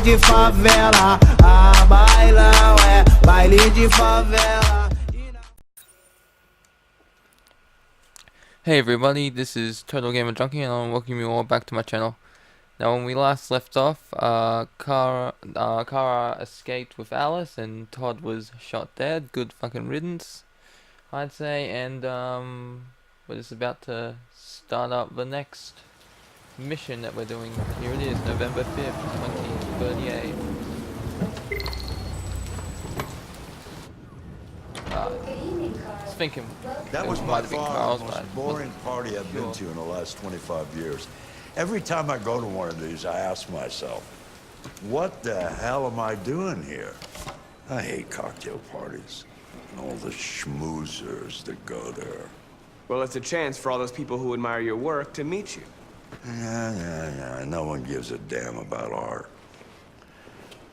de favela, a bailão é baile de favela. Hey everybody, this is TotalGamerJunkie and I welcome you all back to my channel. Now when we last left off, Kara escaped with Alice and Todd was shot dead. Good fucking riddance, I'd say, and we're just about to start up the next mission that we're doing. Here it is, November 5th, 2038. Thinking that was by far the most boring party I've been to in the last 25 years. Every time I go to one of these, I ask myself, what the hell am I doing here? I hate cocktail parties and all the schmoozers that go there. Well, it's a chance for all those people who admire your work to meet you. Yeah. No one gives a damn about art.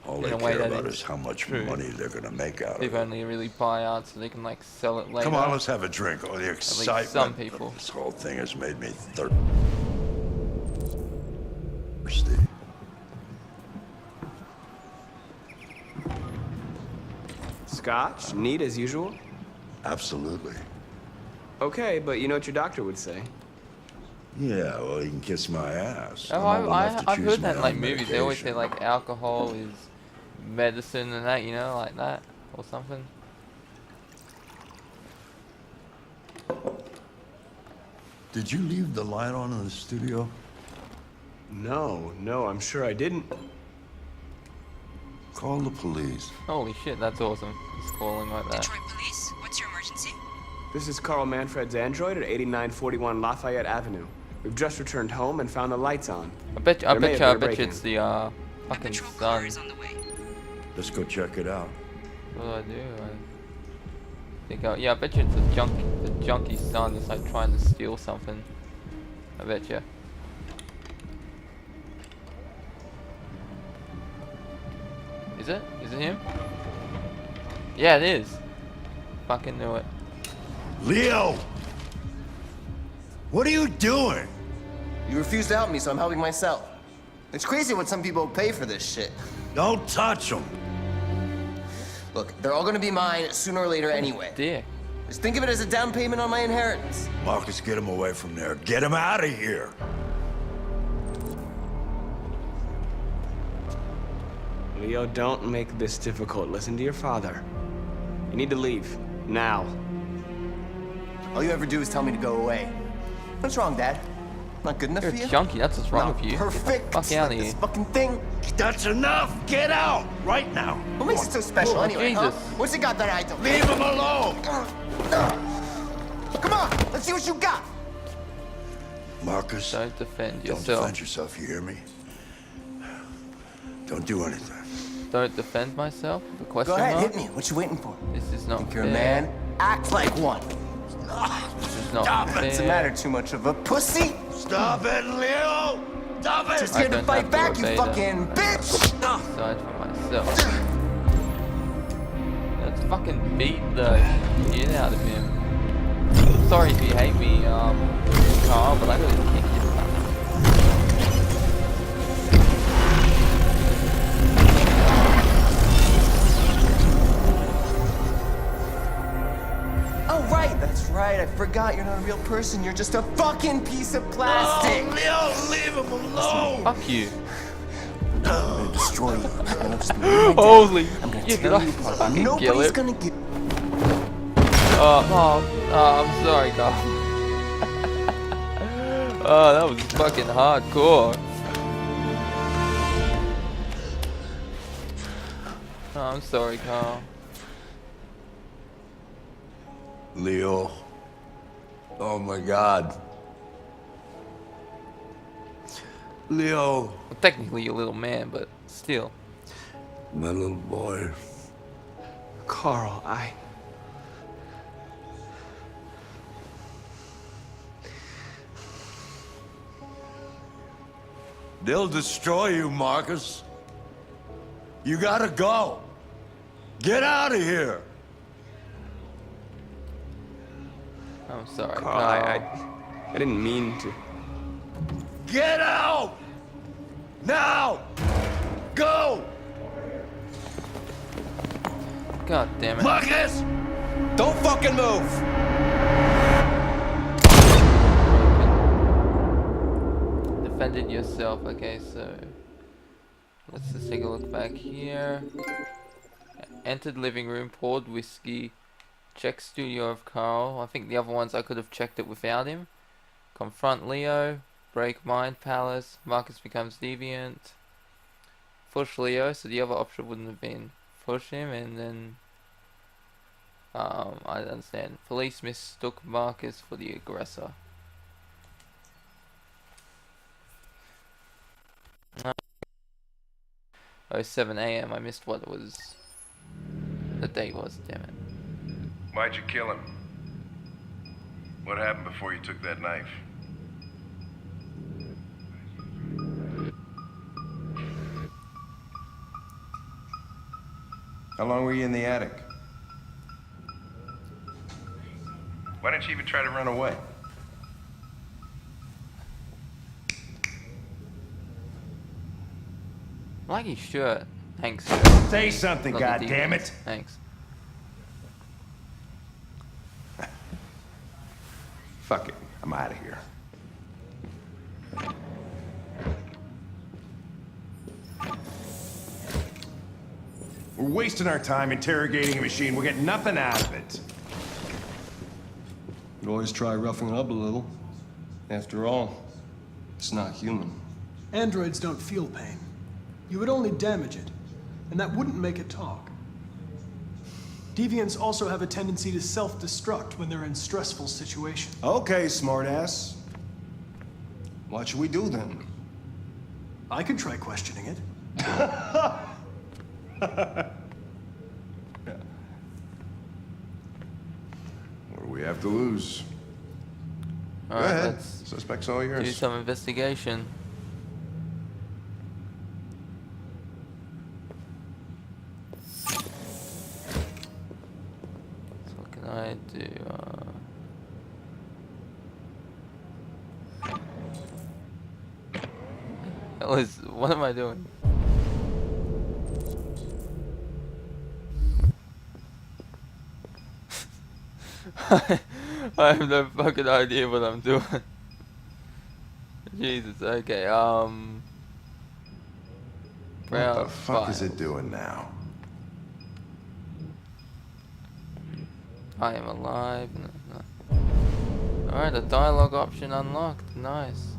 All they care about is how much money they're gonna make out of it. They've only really buy art so they can like sell it later. Come on, let's have a drink. Oh, the excitement some people. of this whole thing has made me thirsty. Scotch? Neat as usual? Absolutely. Okay, but you know what your doctor would say. Yeah, well, you can kiss my ass. Oh, I've heard that in like movies. They always say like alcohol is medicine and that, you know, like that or something. Did you leave the light on in the studio? No, I'm sure I didn't. Call the police. Holy shit, that's awesome. Just calling like that. Detroit Police, what's your emergency? This is Carl Manfred's android at 8941 Lafayette Avenue. We've just returned home and found the lights on. I bet you it's the fucking sun. Is on the way. Let's go check it out. What do? I think yeah, I bet you it's the junkie son is like trying to steal something. I bet you. Is it? Is it him? Yeah, it is. Fucking knew it. Leo! What are you doing? You refused to help me, so I'm helping myself. It's crazy what some people pay for this shit. Don't touch them. Look, they're all gonna be mine sooner or later anyway. Dick. Just think of it as a down payment on my inheritance. Marcus, get him away from there. Get him out of here. Leo, don't make this difficult. Listen to your father. You need to leave. Now. All you ever do is tell me to go away. What's wrong, Dad? Not good enough You're for you? a junkie, that's what's wrong Not with you. perfect. Get the fuck out of Like here. this fucking thing. That's enough. Get out right now. What makes it so special anyway, huh? Jesus. What's it got that I don't? Leave him alone. Come on, let's see what you got. Marcus, Don't defend don't yourself. defend yourself, you hear me? Don't do anything. Don't defend myself? The question Go ahead, mark? hit me. What you waiting for? This is not Think you're fair. a man? Act like one. This is not Stop it. fair. Doesn't matter too much of a pussy. Stop it, Leo! Stop it! Just here to don't fight have to back, you obey fucking bitch. Aside from myself. Let's fucking beat the shit out of him. Sorry if you hate me, Carl, but I gotta kick you. Oh, right, that's right. I forgot you're not a real person. You're just a fucking piece of plastic. Oh, Leo, leave him alone! Fuck you. I'm gonna destroy you. I'm gonna just I'm Holy gonna shit, tear did I you apart. fucking kill Nobody's it? gonna get. I'm sorry, Carl. Oh, that was fucking hardcore. Oh, I'm sorry, Carl. Leo. Oh my God. Leo. Well, technically you're a little man, but still. My little boy. Carl, They'll destroy you, Marcus. You gotta go. Get out of here. I'm sorry, Carl, I didn't mean to. Get out! Now! Go! God damn it. Marcus! Don't fucking move! Defended yourself. Okay, so let's just take a look back here. Entered living room, poured whiskey, check studio of Carl. I think the other ones I could have checked it without him. Confront Leo, break mind palace, Marcus becomes deviant, push Leo, so the other option wouldn't have been push him, and then I understand. Police mistook Marcus for the aggressor. 07 AM, I missed what it was. The date was, damn it. Why'd you kill him? What happened before you took that knife? How long were you in the attic? Why didn't you even try to run away? Like his shirt. Thanks. Say something, goddammit! Thanks. Fuck it, I'm out of here. We're wasting our time interrogating a machine. We'll get nothing out of it. You always try roughing it up a little. After all, it's not human. Androids don't feel pain. You would only damage it, and that wouldn't make it talk. Deviants also have a tendency to self-destruct when they're in stressful situations. Okay, smartass. What should we do then? I could try questioning it. What do we have to lose? Go Alright, ahead. let's Suspect's all do yours. some investigation. So what can I do? What am I doing? I have no fucking idea what I'm doing. Jesus, okay, What Brown the fuck is files. it doing now? I am alive. No. Alright, a dialogue option unlocked. Nice.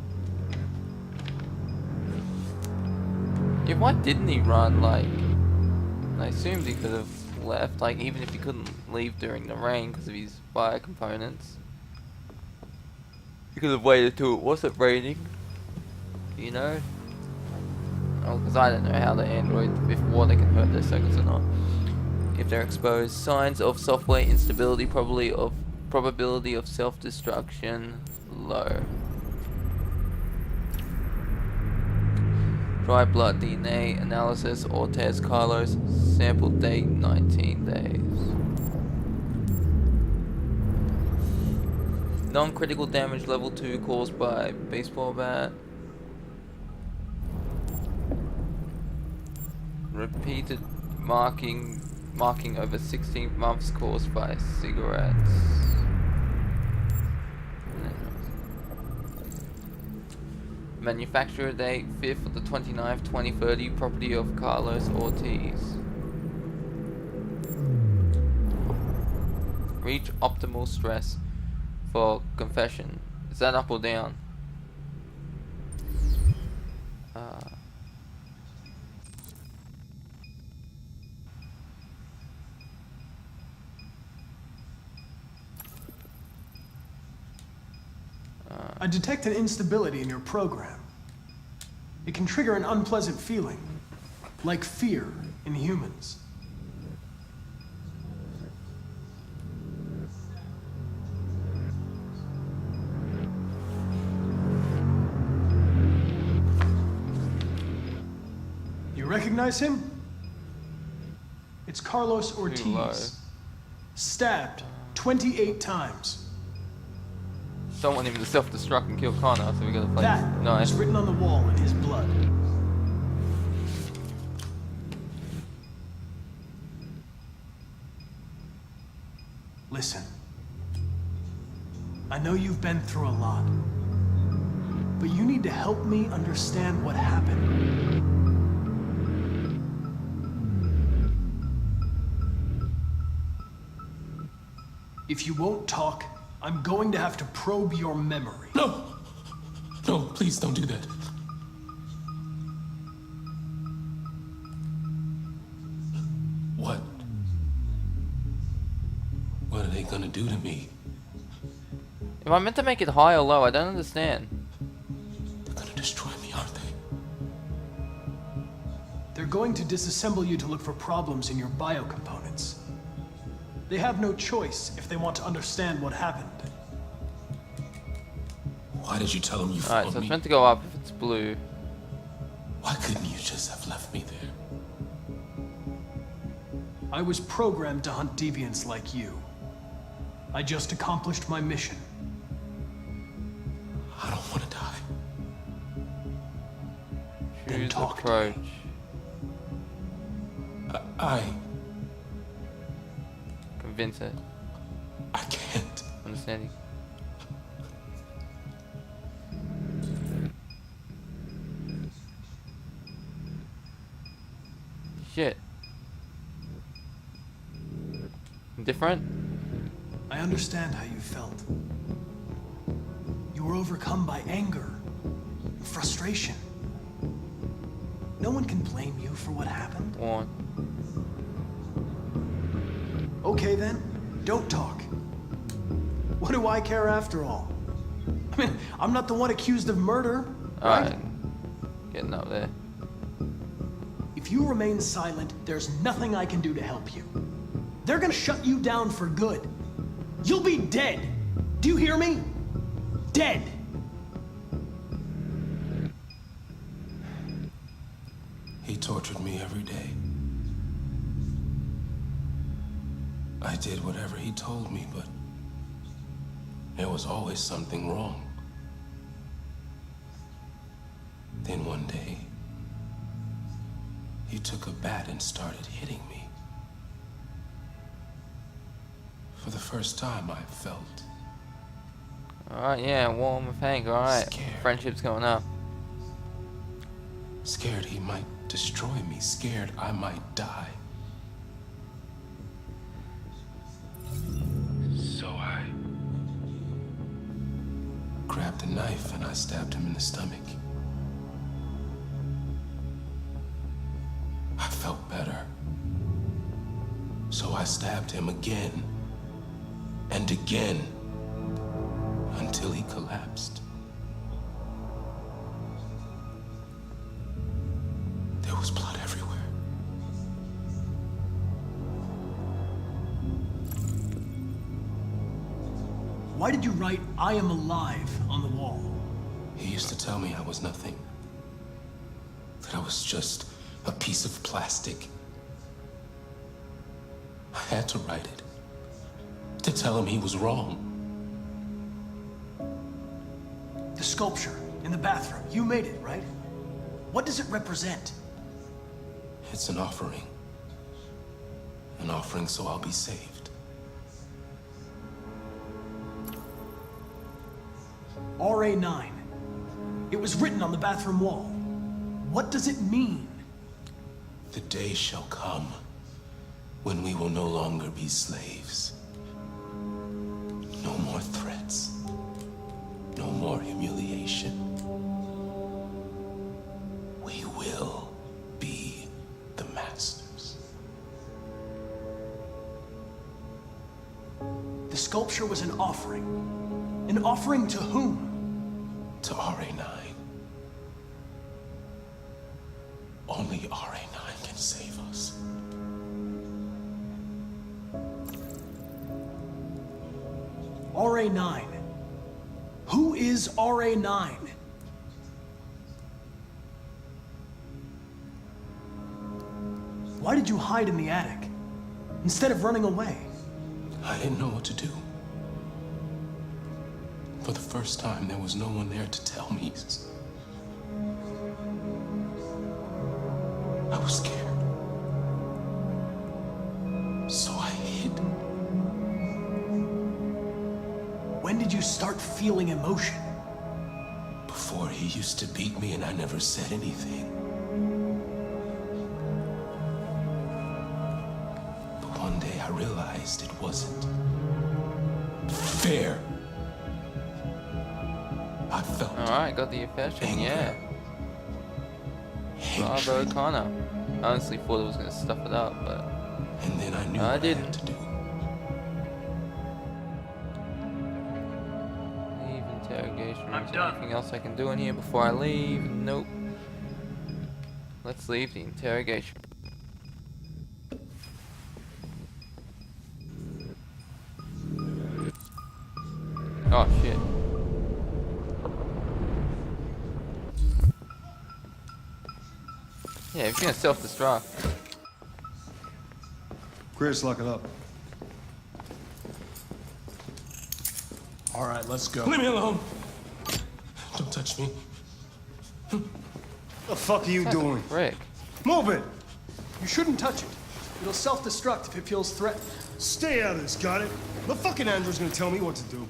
Yeah, why didn't he run? Like, I assumed he could have left. Like, even if he couldn't leave during the rain because of his fire components, he could have waited till it wasn't raining. You know? Oh, because I don't know how the android, if water can hurt their circuits or not. If they're exposed, signs of software instability, probability of self-destruction low. Dry blood DNA analysis, Ortez Carlos, sample date 19 days. Non-critical damage level 2 caused by baseball bat. Repeated marking over 16 months caused by cigarettes. Manufacturer date 5th of the 29th, 2030. Property of Carlos Ortiz. Reach optimal stress for confession. Is that up or down? I detect an instability in your program. It can trigger an unpleasant feeling, like fear in humans. You recognize him? It's Carlos Ortiz. Stabbed 28 times. Don't want him to self-destruct and kill Connor, so we gotta play. That Nice. is written on the wall in his blood. Listen. I know you've been through a lot, but you need to help me understand what happened. If you won't talk, I'm going to have to probe your memory. No! No, please don't do that. What? What are they gonna do to me? Am I meant to make it high or low? I don't understand. They're gonna destroy me, aren't they? They're going to disassemble you to look for problems in your biocomponents. They have no choice if they want to understand what happened. Why did you tell them you Alright, found so it's me? meant to go up if it's blue. Why couldn't you just have left me there? I was programmed to hunt deviants like you. I just accomplished my mission. I don't want to die. Then Choose talk to approach. me. Convince it. I can't. Understanding. Shit. Different? I understand how you felt. You were overcome by anger, and frustration. No one can blame you for what happened. One. Okay then, don't talk. What do I care after all? I mean, I'm not the one accused of murder, right? Alright. Getting up there. If you remain silent, there's nothing I can do to help you. They're gonna shut you down for good. You'll be dead. Do you hear me? Dead. He tortured me every day. I did whatever he told me, but there was always something wrong. Then one day, he took a bat and started hitting me. For the first time, I felt Alright, yeah, warm with anger. Alright. Scared. Friendship's going up. scared he might destroy me, scared I might die. So I grabbed a knife and I stabbed him in the stomach. I felt better. So I stabbed him again and again until he collapsed. There was blood everywhere. Why did you write, "I am alive" on the wall? He used to tell me I was nothing. That I was just a piece of plastic. I had to write it. To tell him he was wrong. The sculpture in the bathroom, you made it, right? What does it represent? It's an offering. An offering so I'll be saved. RA9. It was written on the bathroom wall. What does it mean? The day shall come when we will no longer be slaves. No more threats. No more humiliation. We will be the masters. The sculpture was an offering. An offering to whom? To RA9. Only RA9 can save us. RA9. Who is RA9? Why did you hide in the attic instead of running away? I didn't know what to do. For the first time, there was no one there to tell me. I was scared. So I hid. feeling emotion. Before, he used to beat me and I never said anything. But one day I realized it wasn't fair. I felt Alright, got the impression, anger, yeah. Bravo, Connor. I honestly thought it was gonna stuff it up, but and then I knew I what I didn't. had to do. Leave interrogation room. Is there anything else I can do in here before I leave? Nope. Let's leave the interrogation. Oh shit. Yeah, if you're gonna self-destruct. Chris, lock it up. All right, let's go. Leave me alone. Don't touch me. The fuck are you doing? Rick. Move it! You shouldn't touch it. It'll self-destruct if it feels threatened. Stay out of this, got it? The fucking Andrew's gonna tell me what to do.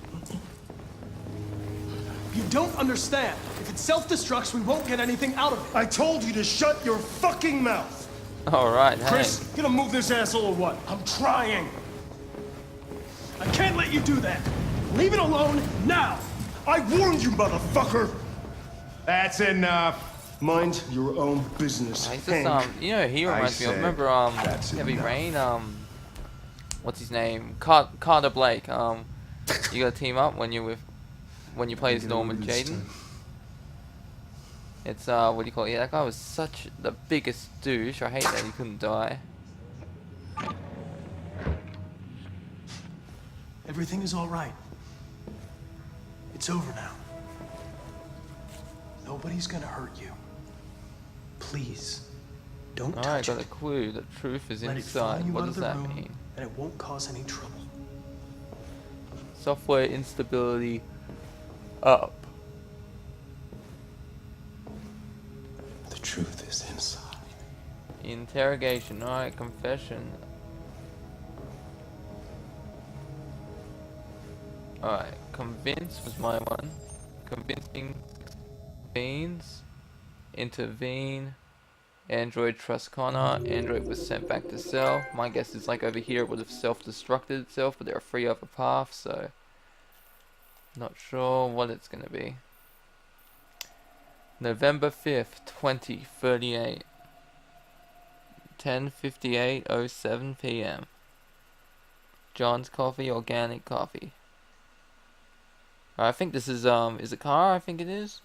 You don't understand. If it self-destructs, we won't get anything out of it. I told you to shut your fucking mouth! Alright, hey. Chris, gonna move this asshole or what? I'm trying! I can't let you do that. Leave it alone now. I warned you, motherfucker! That's enough. Mind your own business, He's Hank. just, you know, he reminds me of, remember, Heavy Rain, what's his name? Carter Blake, you gotta team up when you play as Norman Jaden. It's, what do you call it? Yeah, that guy was such the biggest douche. I hate that he couldn't die. Everything is all right. It's over now. Nobody's gonna hurt you. Please, don't Alright, touch got it. a clue. The truth is Let it fly inside. you What out does of the that room, mean? and it won't cause any trouble. Software instability up. The truth is inside. Interrogation. Alright, confession. Alright, convince was my one. Convincing beans. Intervene. Android trust Connor. Android was sent back to cell. My guess is like over here it would have self-destructed itself, but there are 3 other paths, so not sure what it's gonna be. November 5th, 2038. 10:58:07 p.m. John's Coffee, organic coffee. I think this is it car? I think it is.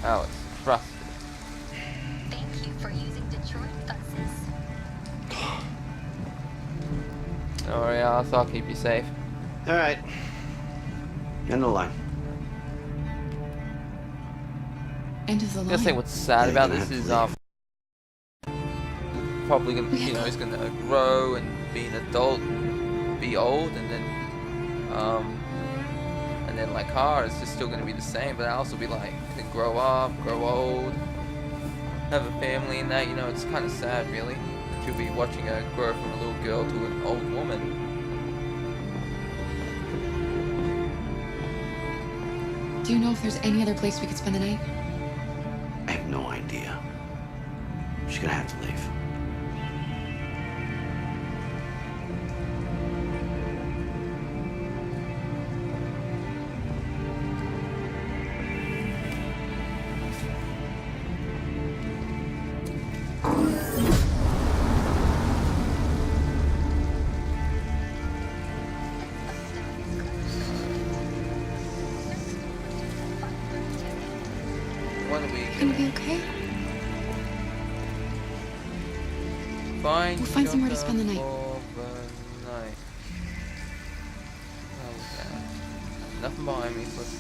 Alex, trust it. Thank you for using Detroit buses. Don't worry, Alice, I'll keep you safe. Alright. End the line. End of the I line. gotta say what's sad about this is probably gonna, you know, he's gonna grow and be an adult, be old, and then like Car, it's just still gonna be the same, but Alice will be like, can grow up, grow old, have a family and that, you know, it's kind of sad really. She'll be watching her grow from a little girl to an old woman. Do you know if there's any other place we could spend the night? I have no idea. She's gonna have to leave. What are we Gonna be okay? Find We'll find somewhere to shelter spend the night. for the night. Oh, okay. Nothing behind me, so let's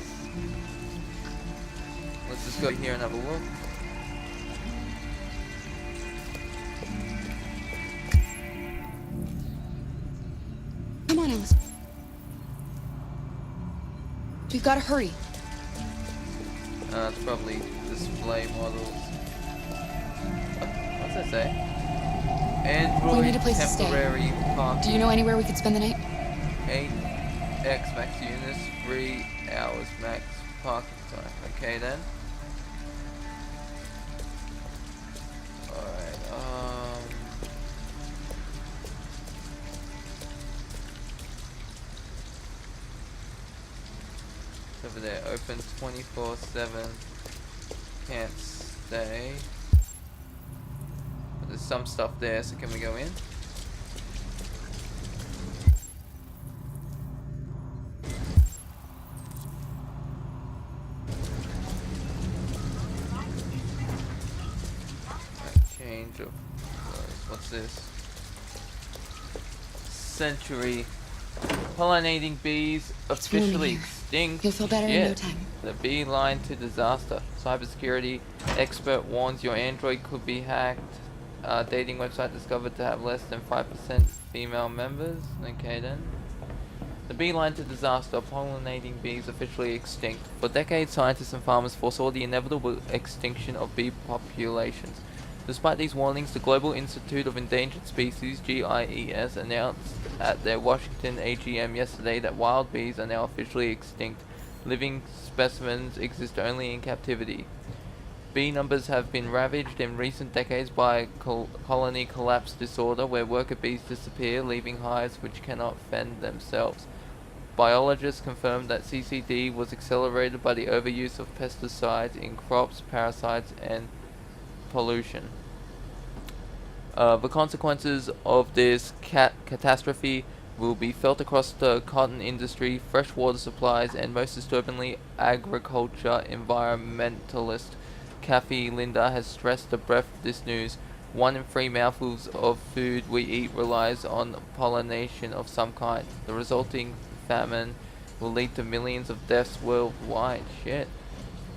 Let's just go here and have a look. Come on, Alice. We've got to hurry. It's probably display models. What's that say? Android We need a place to stay. temporary parking. Do you know anywhere we could spend the night? 8x max units, 3 hours max parking time. Okay then. Alright, over there, open 24/7. Can't stay. But there's some stuff there, so can we go in? Change of what's this? Century. Pollinating bees officially extinct. You'll feel better in no time. The bee line to disaster. Cybersecurity expert warns your Android could be hacked. Dating website discovered to have less than 5% female members. Okay then. The bee line to disaster. Pollinating bees officially extinct. For decades, scientists and farmers foresaw the inevitable extinction of bee populations. Despite these warnings, the Global Institute of Endangered Species, GIES, announced at their Washington AGM yesterday that wild bees are now officially extinct. Living specimens exist only in captivity. Bee numbers have been ravaged in recent decades by colony collapse disorder, where worker bees disappear, leaving hives which cannot fend themselves. Biologists confirmed that CCD was accelerated by the overuse of pesticides in crops, parasites, and pollution. The consequences of this catastrophe will be felt across the cotton industry, freshwater supplies, and most disturbingly, agriculture. Environmentalist Kathy Linda has stressed the breadth of this news. 1 in 3 mouthfuls of food we eat relies on pollination of some kind. The resulting famine will lead to millions of deaths worldwide. Shit.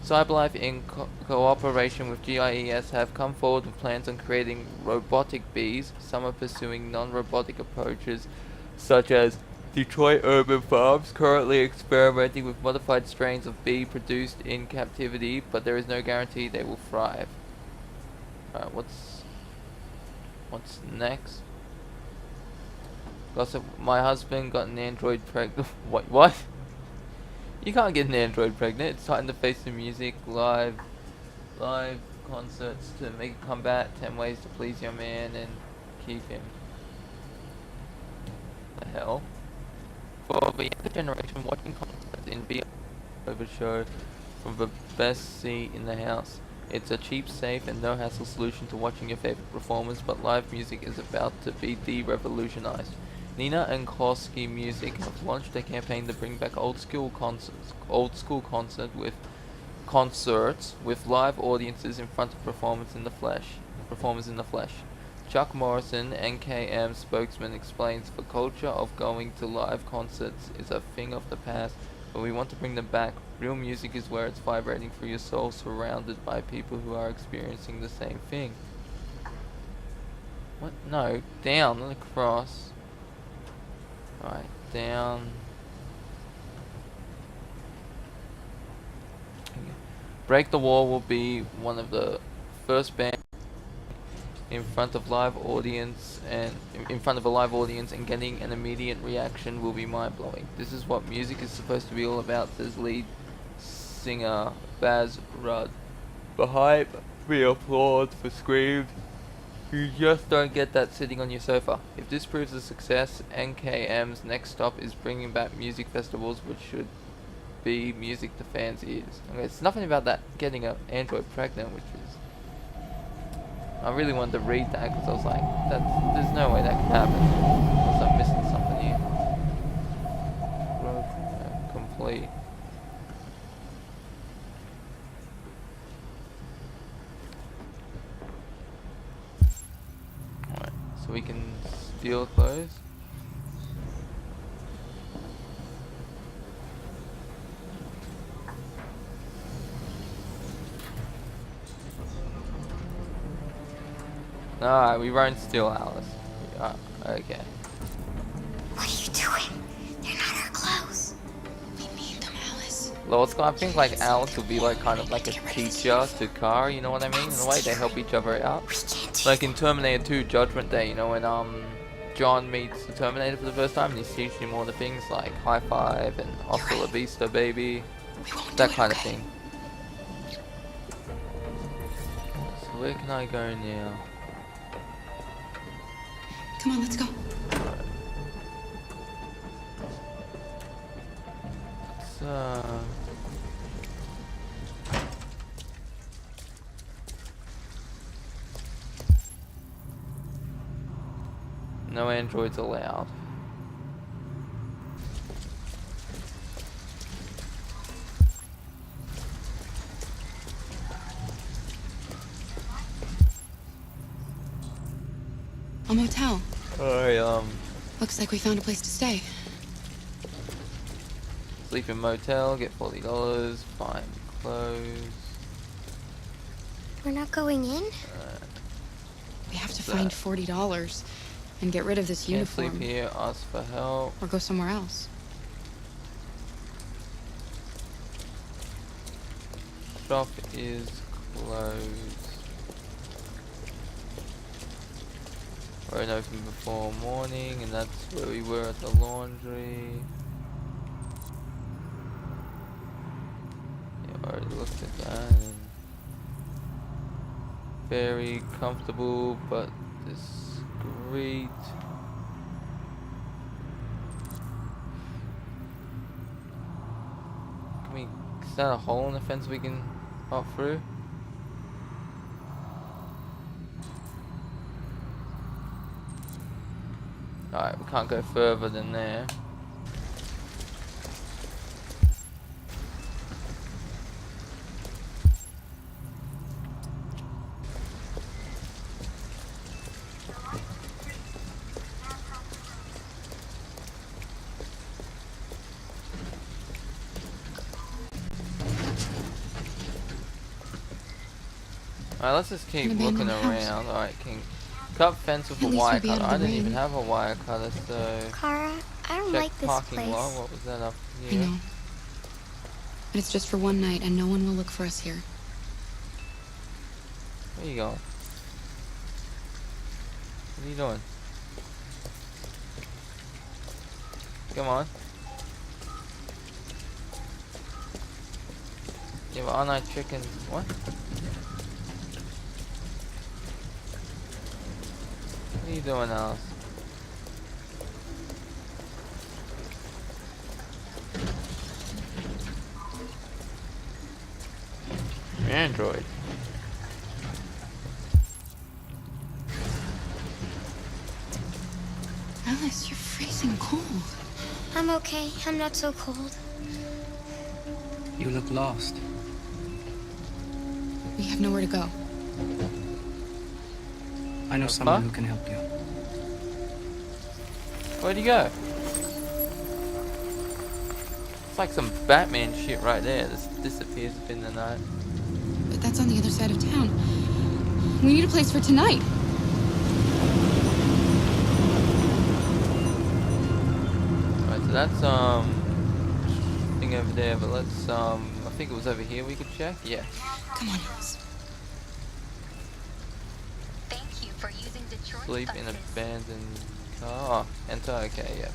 CyberLife, in cooperation with GIES, have come forward with plans on creating robotic bees. Some are pursuing non-robotic approaches, such as Detroit Urban Farms, currently experimenting with modified strains of bee produced in captivity, but there is no guarantee they will thrive. Alright, what's next? Gossip, my husband got an android pregnant. What? You can't get an android pregnant. It's time to face the music. Live concerts to make a comeback. 10 ways to please your man and keep him. The hell? For the younger generation, watching concerts in VR over show from the best seat in the house. It's a cheap, safe, and no-hassle solution to watching your favorite performers, but live music is about to be de-revolutionized. Nina and Korsky Music have launched a campaign to bring back old school concerts with live audiences in front of performers in the flesh. Chuck Morrison, NKM spokesman, explains the culture of going to live concerts is a thing of the past, but we want to bring them back. Real music is where it's vibrating through your soul, surrounded by people who are experiencing the same thing. What? No, down, not across. Alright, down. Break the Wall will be one of the first bands in front of a live audience, and getting an immediate reaction will be mind-blowing. This is what music is supposed to be all about, says lead singer Baz Rudd. The hype, the applause, the screams. You just don't get that sitting on your sofa. If this proves a success, NKM's next stop is bringing back music festivals, which should be music to fans' ears. Okay, it's nothing about that getting an android pregnant, which is... I really wanted to read that because I was like, there's no way that can happen. Unless I'm missing something here. Complete. So we can steal clothes. Alright, we won't steal Alice. Okay. What are you doing? They're not our clothes. We need them, Alice. Well, I think like Alice will be like kind of like a teacher to Kara, you know what I mean? In a way, they help each other out. Like in Terminator 2 Judgment Day, you know, when John meets the Terminator for the first time and he's teaching him all the things like high five and hasta la vista, baby. That kind of thing. So where can I go now? Come on, let's go. No androids allowed. A motel. Alright, Looks like we found a place to stay. sleep in motel, get $40, find clothes. We're not going in? We have to find $40 and get rid of this Can't uniform. sleep here, ask for help. Or go somewhere else. Shop is closed. Won't open before morning, and that's where we were at the laundry. Yeah, already looked at that. And very comfortable, but discreet. Is that a hole in the fence we can hop through? Alright, we can't go further than there. Alright, let's just keep looking around. Alright, King. Cut fence with a wire cutter. I didn't even have a wire cutter, so... Kara, I don't check like this parking place. lot. What was that up I here? know. But it's just for one night, and no one will look for us here. Where you going? What are you doing? Come on. Yeah, but aren't I chickens? What? What are you doing, Alice? Android. Alice, you're freezing cold. I'm okay. I'm not so cold. You look lost. We have nowhere to go. I know someone who can help you. Where'd he go? It's like some Batman shit right there. This disappears within the night. But that's on the other side of town. We need a place for tonight. Alright, so that's thing over there, but let's I think it was over here we could check. Yeah. Come on, Alice. Thank you for using Detroit. Sleep in abandoned car. Oh, enter. Okay, yeah.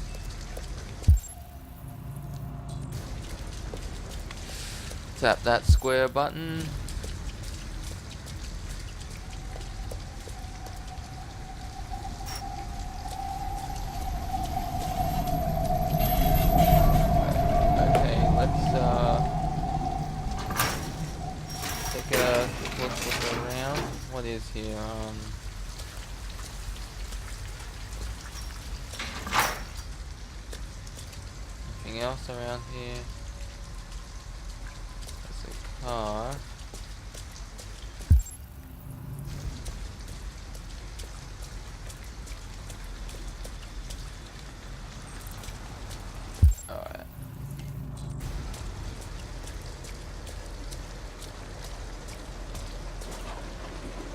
Tap that square button. Okay, let's take a look around. What is here? Anything else around here? There's a car. Alright.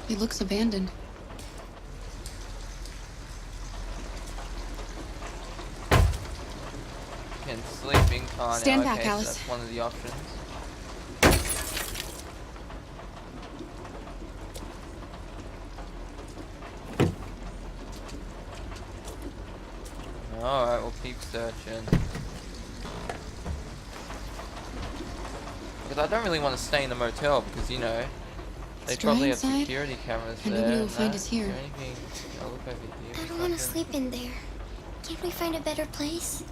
It looks abandoned. Oh, Stand no, back, okay, Alice. So that's one of the options. Alright, we'll keep searching. Because I don't really want to stay in the motel because, you know, they Let's try probably have inside, security cameras and there. nobody will and find that. us here. Is there anything? I'll look over here. I don't want to sleep in there. Can't we find a better place?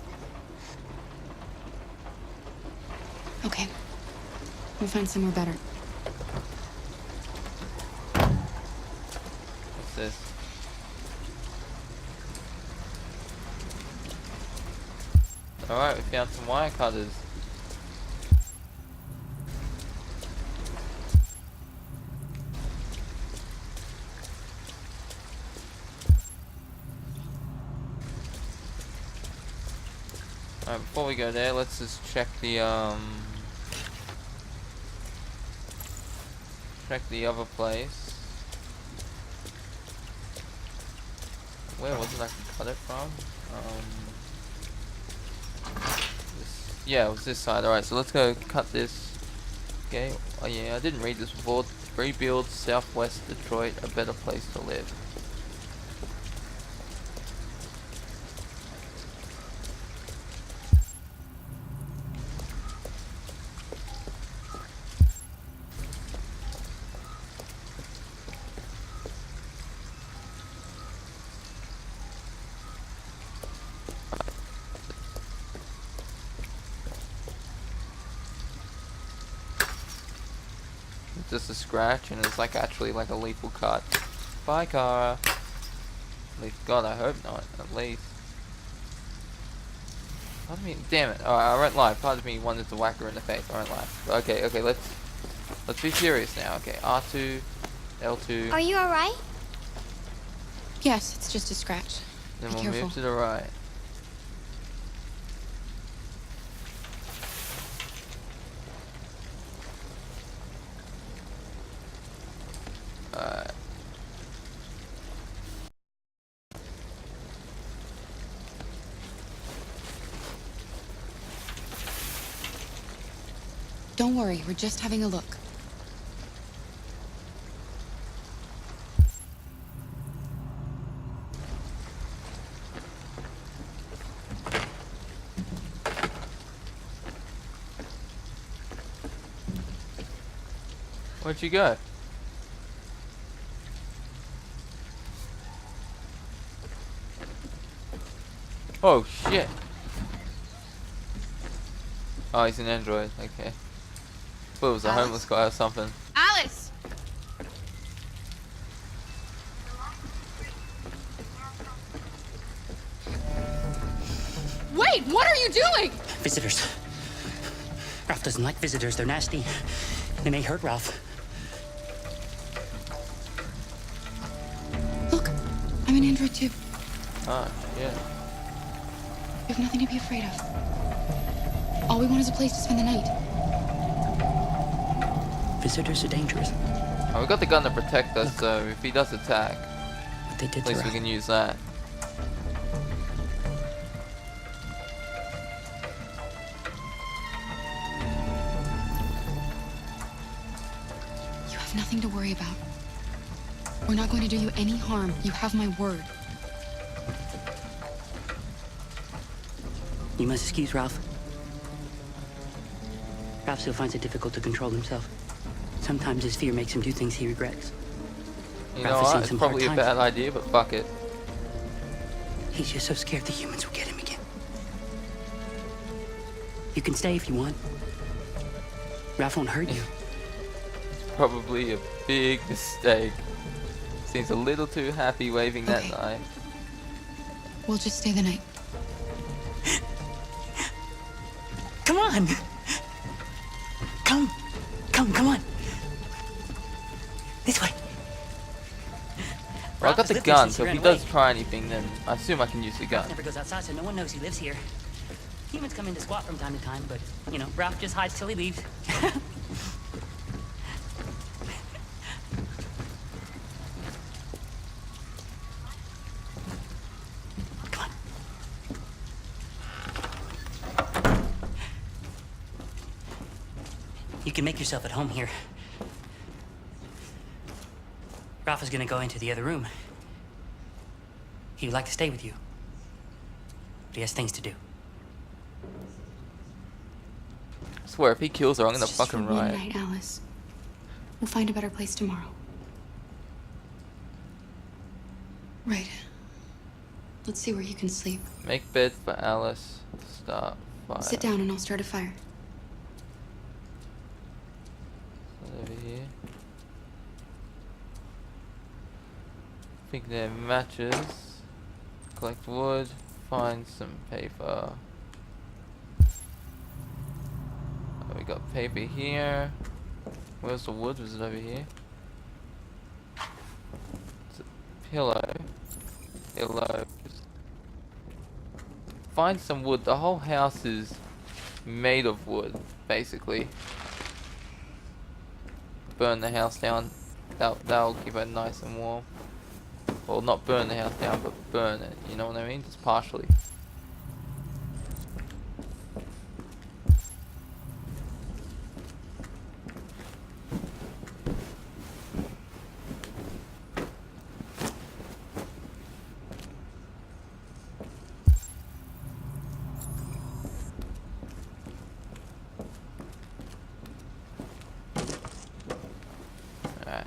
Okay. We'll find somewhere better. What's this? Alright, we found some wire cutters. Alright, before we go there, let's just check the other place. Where was it I could cut it from? Yeah, it was this side. Alright, so let's go cut this. Okay. Oh yeah, I didn't read this before. Rebuild Southwest Detroit a better place to live. Just a scratch, and it's like actually like a lethal cut. Bye, Kara. At least, God, I hope not. At least. Pardon me. Damn it. Alright, I won't lie. Part of me wanted to whack her in the face. I won't lie. Okay, okay. Let's be serious now. Okay, R2, L2. Are you alright? Yes, it's just a scratch. Then Be we'll careful. move to the right. Alright. Don't worry, we're just having a look. Where'd you go? Oh shit. Oh, he's an android. Okay. Thought it was a Alice? homeless guy or something. Alice! Wait, what are you doing? Visitors. Ralph doesn't like visitors. They're nasty. They may hurt Ralph. Look, I'm an android too. Oh shit. You have nothing to be afraid of. All we want is a place to spend the night. Visitors are dangerous. Oh, we got the gun to protect us, so if he does attack, What they did at least to we Ralph. can use that. You have nothing to worry about. We're not going to do you any harm. You have my word. You must excuse Ralph. Ralph still finds it difficult to control himself. Sometimes his fear makes him do things he regrets. You Ralph know has what? seen It's some hard probably a times. bad idea, but fuck it. He's just so scared the humans will get him again. You can stay if you want. Ralph won't hurt you. Probably a big mistake. Seems a little too happy waving that Okay. knife. We'll just stay the night. Come on! Come on! This way! Well, I got has the lived here gun, since so he if he ran does away. try anything, then I assume I can use the gun. Never goes outside, so no one knows he lives here. Humans come in to squat from time to time, but, you know, Ralph just hides till he leaves. Come on. can make yourself at home here. Ralph is gonna go into the other room. He would like to stay with you, but he has things to do. I swear, if he kills her, I'm gonna fucking One riot. night, Alice. We'll find a better place tomorrow. Right. Let's see where you can sleep. Make bed for Alice. Start fire. Sit down and I'll start a fire. Over here. I think they're matches. Collect wood. Find some paper. Oh, we got paper here. Where's the wood? Was it over here? It's a pillow. Pillows. Find some wood. The whole house is made of wood, basically. Burn the house down. That'll keep it nice and warm. Well, not burn the house down, but burn it. You know what I mean? Just partially. Alright.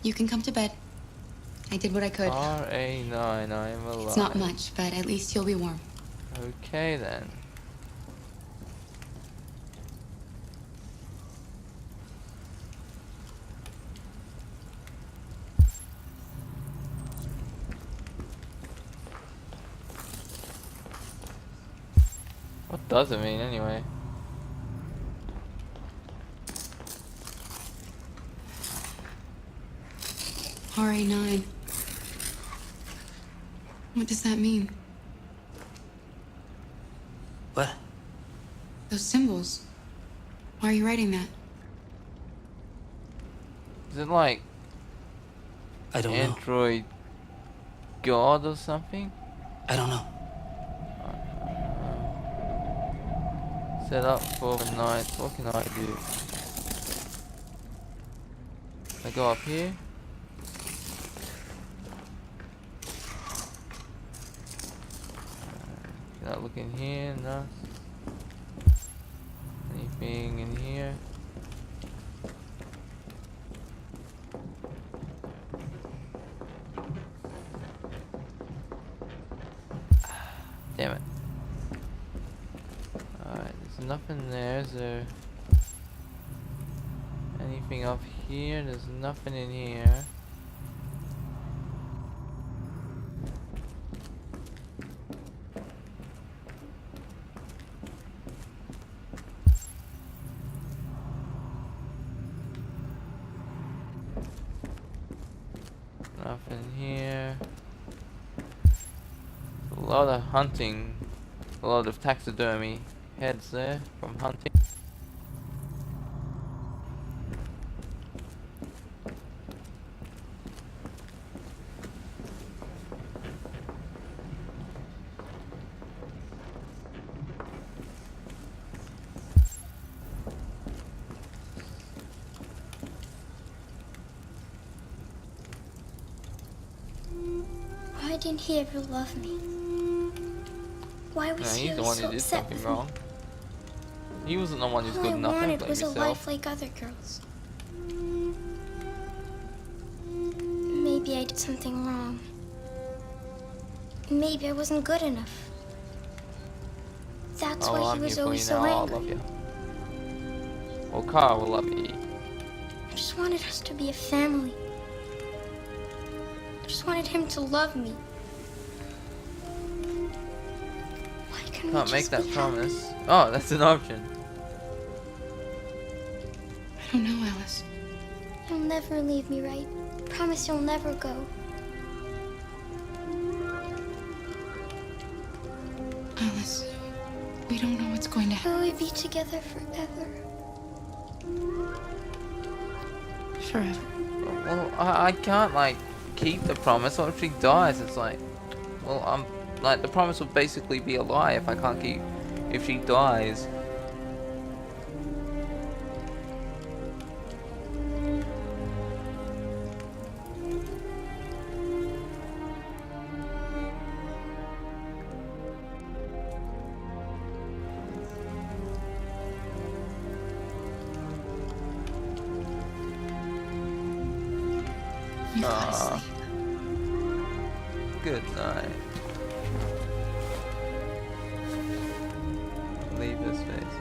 You can come to bed. I did what I could. RA9, I am alive. It's not much, but at least you'll be warm. Okay then. What does it mean anyway? RA9. What does that mean? What? Those symbols. Why are you writing that? Is it like I don't know. Android God or something? I don't know. Set up for the night. What can I do? I go up here. Can I look in here? No. Anything in here? Damn it. Alright, there's nothing there. Is there anything up here? There's nothing in here. Nothing here. A lot of hunting. A lot of taxidermy heads there from hunting. Why didn't he ever love me? Why was he He's the one so who did upset something with wrong. He wasn't the one who's All good I enough. Don't wanted blame was a yourself. life like other girls. Maybe I did something wrong. Maybe I wasn't good enough. That's why he I'm was here for always you so now. I angry. love you. Well, Carl will love you. I just wanted us to be a family. I just wanted him to love me. Why couldn't we Can't just make that be promise. Oh, that's an option. I don't know, Alice. happy? You'll never leave me, right? Promise you'll never go. We don't know what's going to happen. Will we be together forever? Forever. Well, I can't, like, keep the promise. What if she dies? It's like, well, like, the promise would basically be a lie if I can't keep, if she dies. Good night. Leave his face.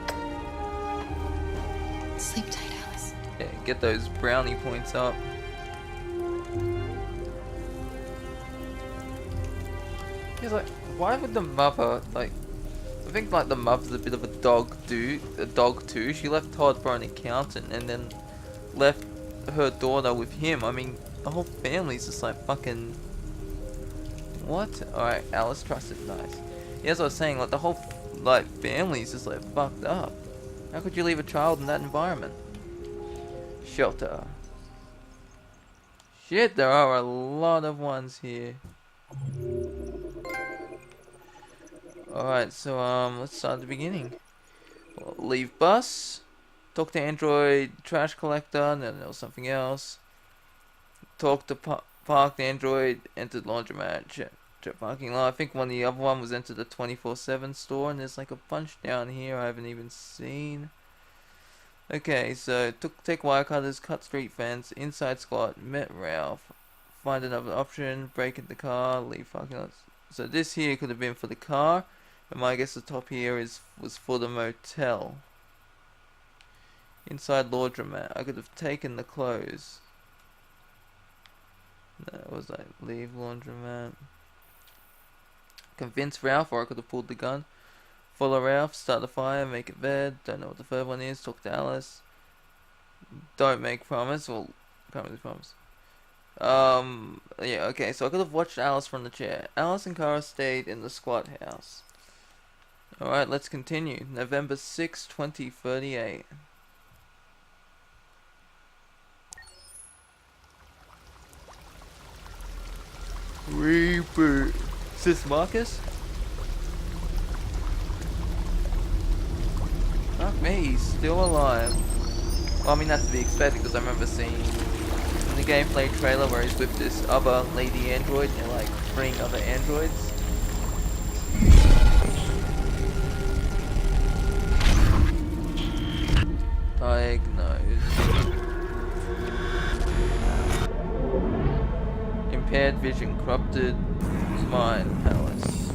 Sleep tight, Alice. Yeah, get those brownie points up. He's like, why would the mother, like, I think like the mother's a bit of a dog too. She left Todd for an accountant and then left her daughter with him. I mean, the whole family's just like fucking. What? Alright, Alice trusted. Nice. Yeah, as I was saying, like the whole like family's just like fucked up. How could you leave a child in that environment? Shelter. Shit, there are a lot of ones here. Alright, so let's start at the beginning. Well, leave bus. Talk to android trash collector, and then there was something else. Talk to parked android, entered laundromat, check parking lot. I think the other one was entered the 24/7 store, and there's like a bunch down here I haven't even seen. Okay, so take wire cutters, cut street fence, inside squat, met Ralph, find another option, break in the car, leave parking lots. So this here could have been for the car, and I guess the top here was for the motel. Inside laundromat, I could have taken the clothes. That was like leave laundromat. Convince Ralph, or I could have pulled the gun. Follow Ralph, start the fire, make it bed. Don't know what the third one is. Talk to Alice. Don't make promise. Well, can't really promise. Yeah, okay, so I could have watched Alice from the chair. Alice and Kara stayed in the squat house. Alright, let's continue. November 6, 2038. Reboot. Is this Marcus? Fuck me, he's still alive. Well, I mean, that's to be expected because I remember seeing in the gameplay trailer where he's with this other lady android and like freeing other androids. Diagnosed. Impaired vision, corrupted mind, palace.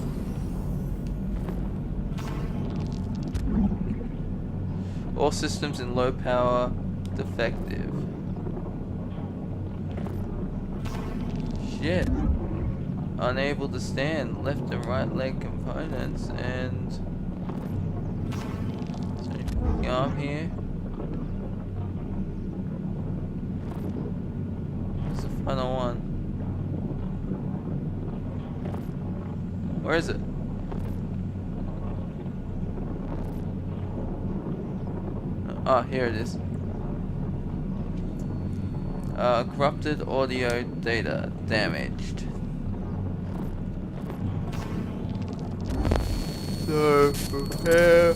All systems in low power, defective. Shit. Unable to stand, left and right leg components, and so arm here. What's the final one? Where is it? Oh, here it is. Corrupted audio data damaged. So, prepare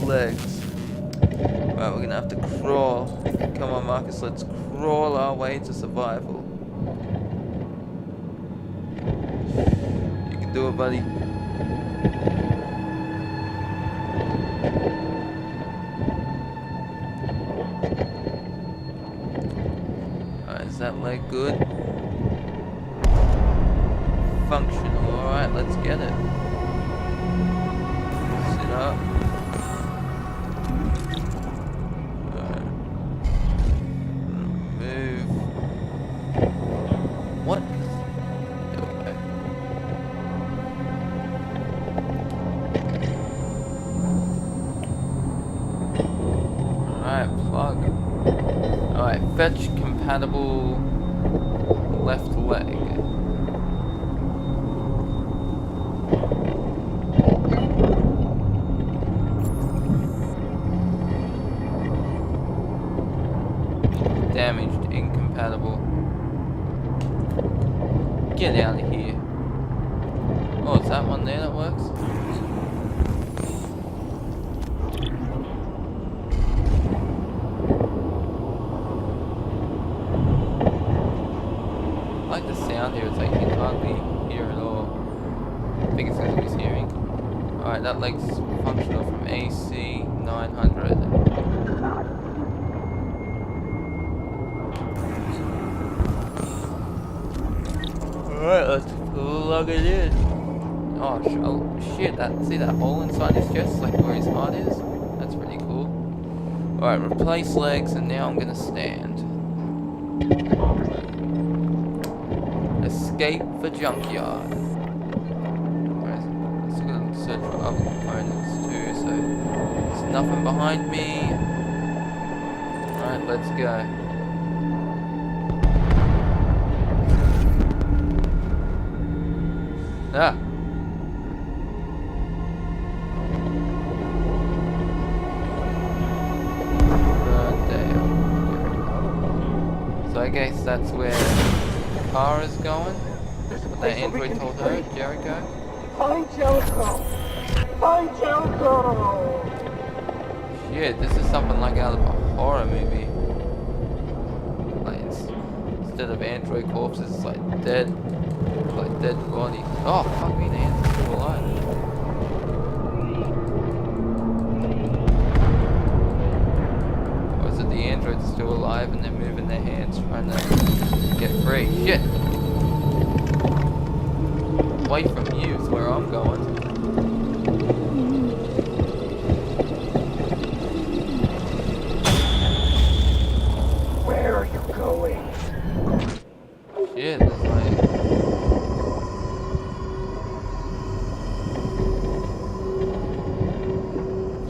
legs. Right, we're gonna have to crawl. Come on, Marcus, let's crawl our way to survival. You can do it, buddy. Alright, is that leg good? Functional, alright, let's get it. Sit up. Alright. Move. What? Okay. Alright, plug. Alright, fetch compatible left leg. incompatible. Get out of here. Oh, it's that one there that works? I like the sound here, it's like you can hardly hear it all. I think it's because of his hearing. Alright, that leg's functional from AC 900. Alright, let's plug it in. Oh shit, see that hole inside his chest, like where his heart is? That's pretty cool. Alright, replace legs, and now I'm gonna stand. Escape the junkyard. Alright, still gonna search for other components too, so there's nothing behind me. Alright, let's go. Ah. So I guess that's where the car is going. What that android told her, Jericho. Find Jericho! Find Jericho! Shit, this is something like out of a horror movie. Like instead of android corpses, it's like dead body. Oh fuck me, the android's still alive. Or is it the android's still alive and they're moving their hands trying to get free? Shit! Away from you is where I'm going. Where are you going? Shit, there's like...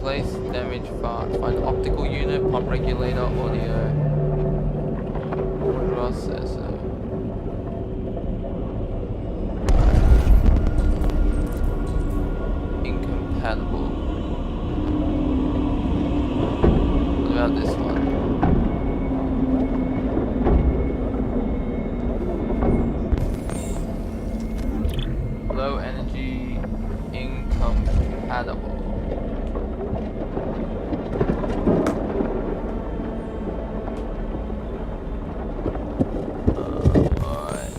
Place damage parts. Find optical unit, pump regulator, audio. Processor. Incompatible. What about this one? Low energy, incompatible. Alright.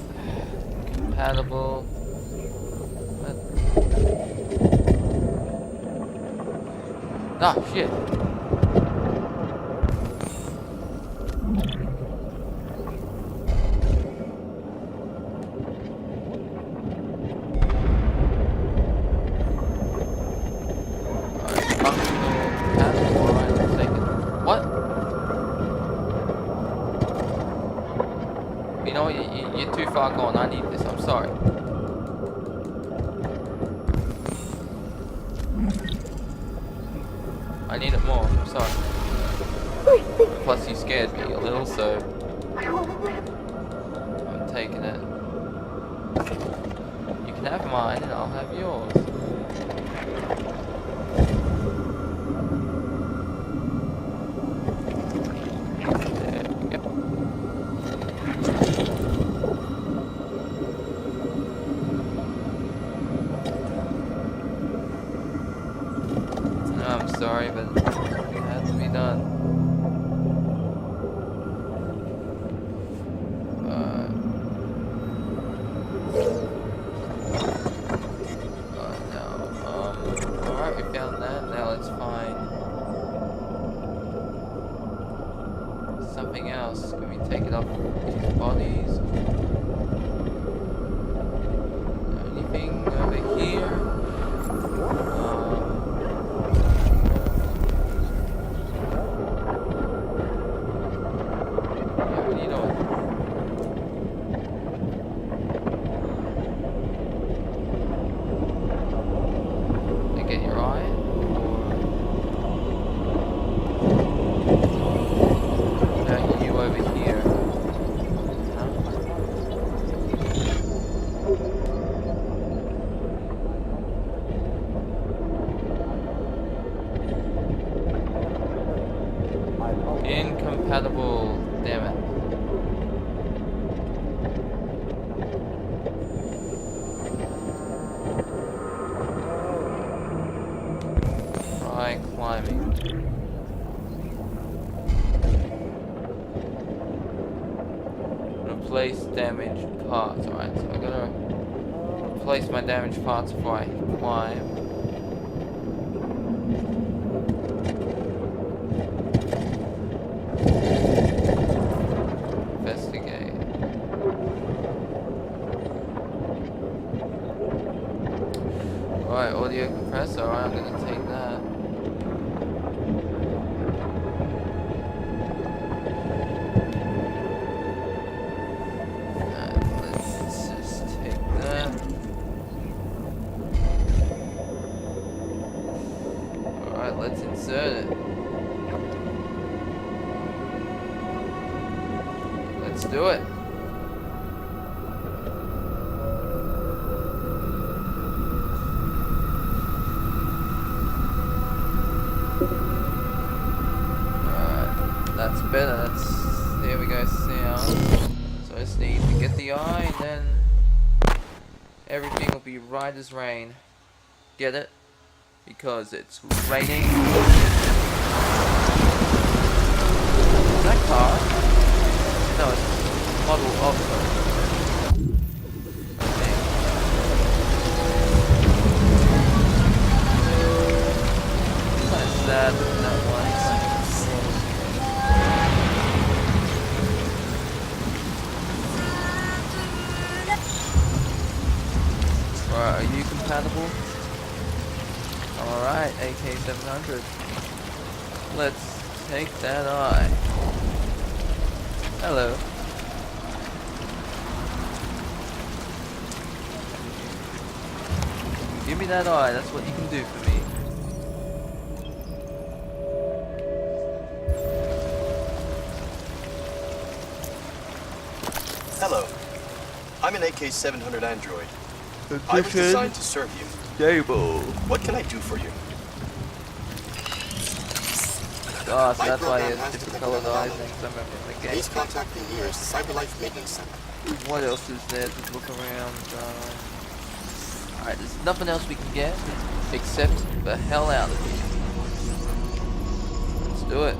Compatible. Ah, shit. You know, you're too far gone. I need this. I'm sorry. I need it more. I'm sorry. Plus, you scared me a little, so I'm taking it. You can have mine, and I'll have yours. I'm sorry, but it has to be done. Alright, we found that. Now let's find something else. Can we take it off these bodies? Anything over here? Incompatible, damn it. Replace damaged parts. Alright, so I gotta replace my damaged parts before I climb. Investigate. Alright, audio compressor. Alright, I'm gonna take that. Let's just take that. Alright, let's insert it. Let's do it. That's better. That's, there we go, sound. So I just need to get the eye, and then everything will be right as rain. Get it? Because it's raining. Is that car? No, it's model of car. Okay. Kind of sad with that one. Alright, are you compatible? Alright, AK-700. Let's take that eye. Hello. Give me that eye, that's what you can do for me. Hello. I'm an AK-700 android. I was designed to serve you. Stable. What can I do for you? Oh, so that's why it's different colored eyes and some of the game. Please contact the nearest CyberLife Maintenance Center. What else is there to look around? Alright, there's nothing else we can get except the hell out of here. Let's do it.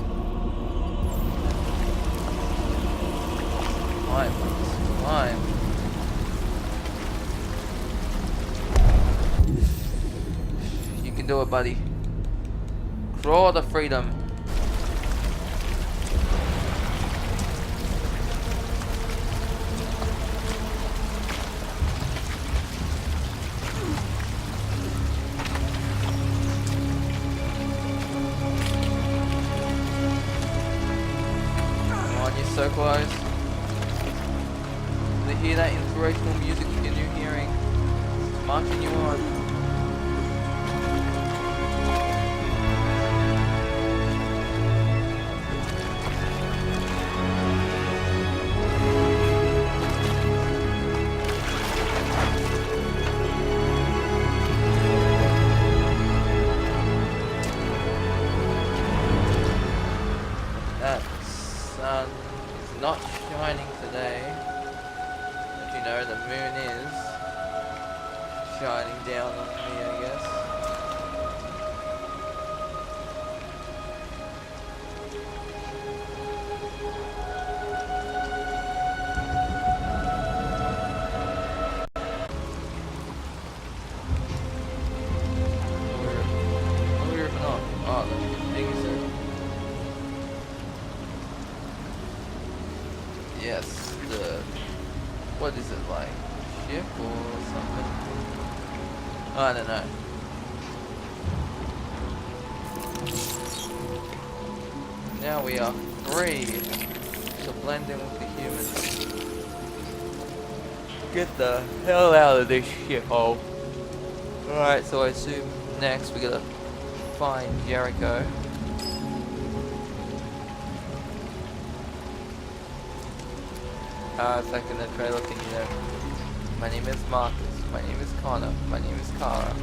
Climb, please. Climb. You can do it, buddy. Crawl to freedom. So close. To hear that inspirational music with your new hearing. It's marching you on. That sun is not shining today. As you know, the moon is shining down on me, I guess. Where even off? Oh, the thing is yes, the, what is it like? Ship or something? I don't know. Now we are free to blend in with the humans. Get the hell out of this shithole. Alright, so I assume next we gotta find Jericho. It's like in the trailer thing, you know. My name is Marcus, my name is Connor, my name is Kara,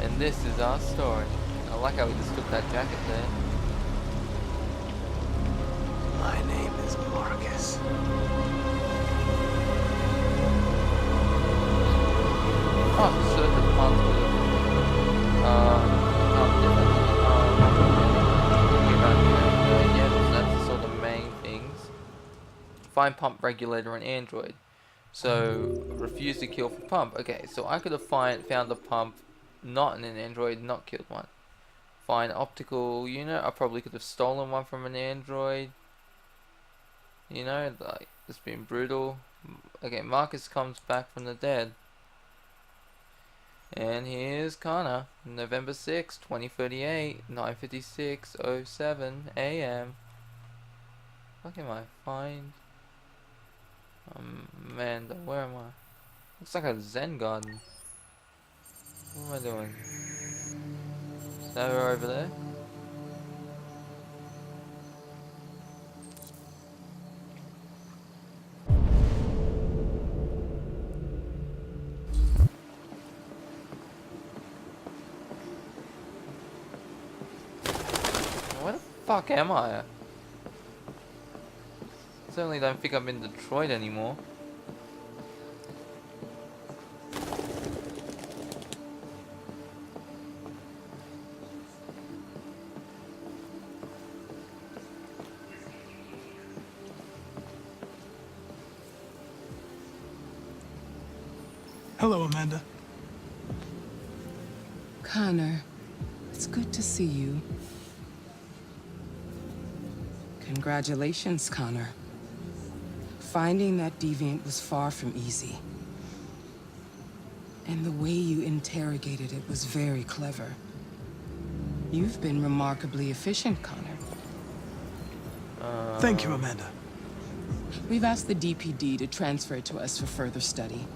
and this is our story. I like how we just took that jacket there. My name is Marcus. Oh, certain parts of it. Different. find pump regulator on Android. So refuse to kill for pump. Okay, so I could have found the pump not in an Android, not killed one. Find optical unit. I probably could have stolen one from an Android. You know, like, it's been brutal. Okay, Marcus comes back from the dead. And here's Connor, November 6, 2038, 9:56:07 a.m. What can I find? Amanda, where am I? Looks like a Zen garden. What am I doing? Is that her over there? Where the fuck am I? Certainly don't think I'm in Detroit anymore. Hello, Amanda. Connor, it's good to see you. Congratulations, Connor. Finding that deviant was far from easy. And the way you interrogated it was very clever. You've been remarkably efficient, Connor. Thank you, Amanda. We've asked the DPD to transfer it to us for further study.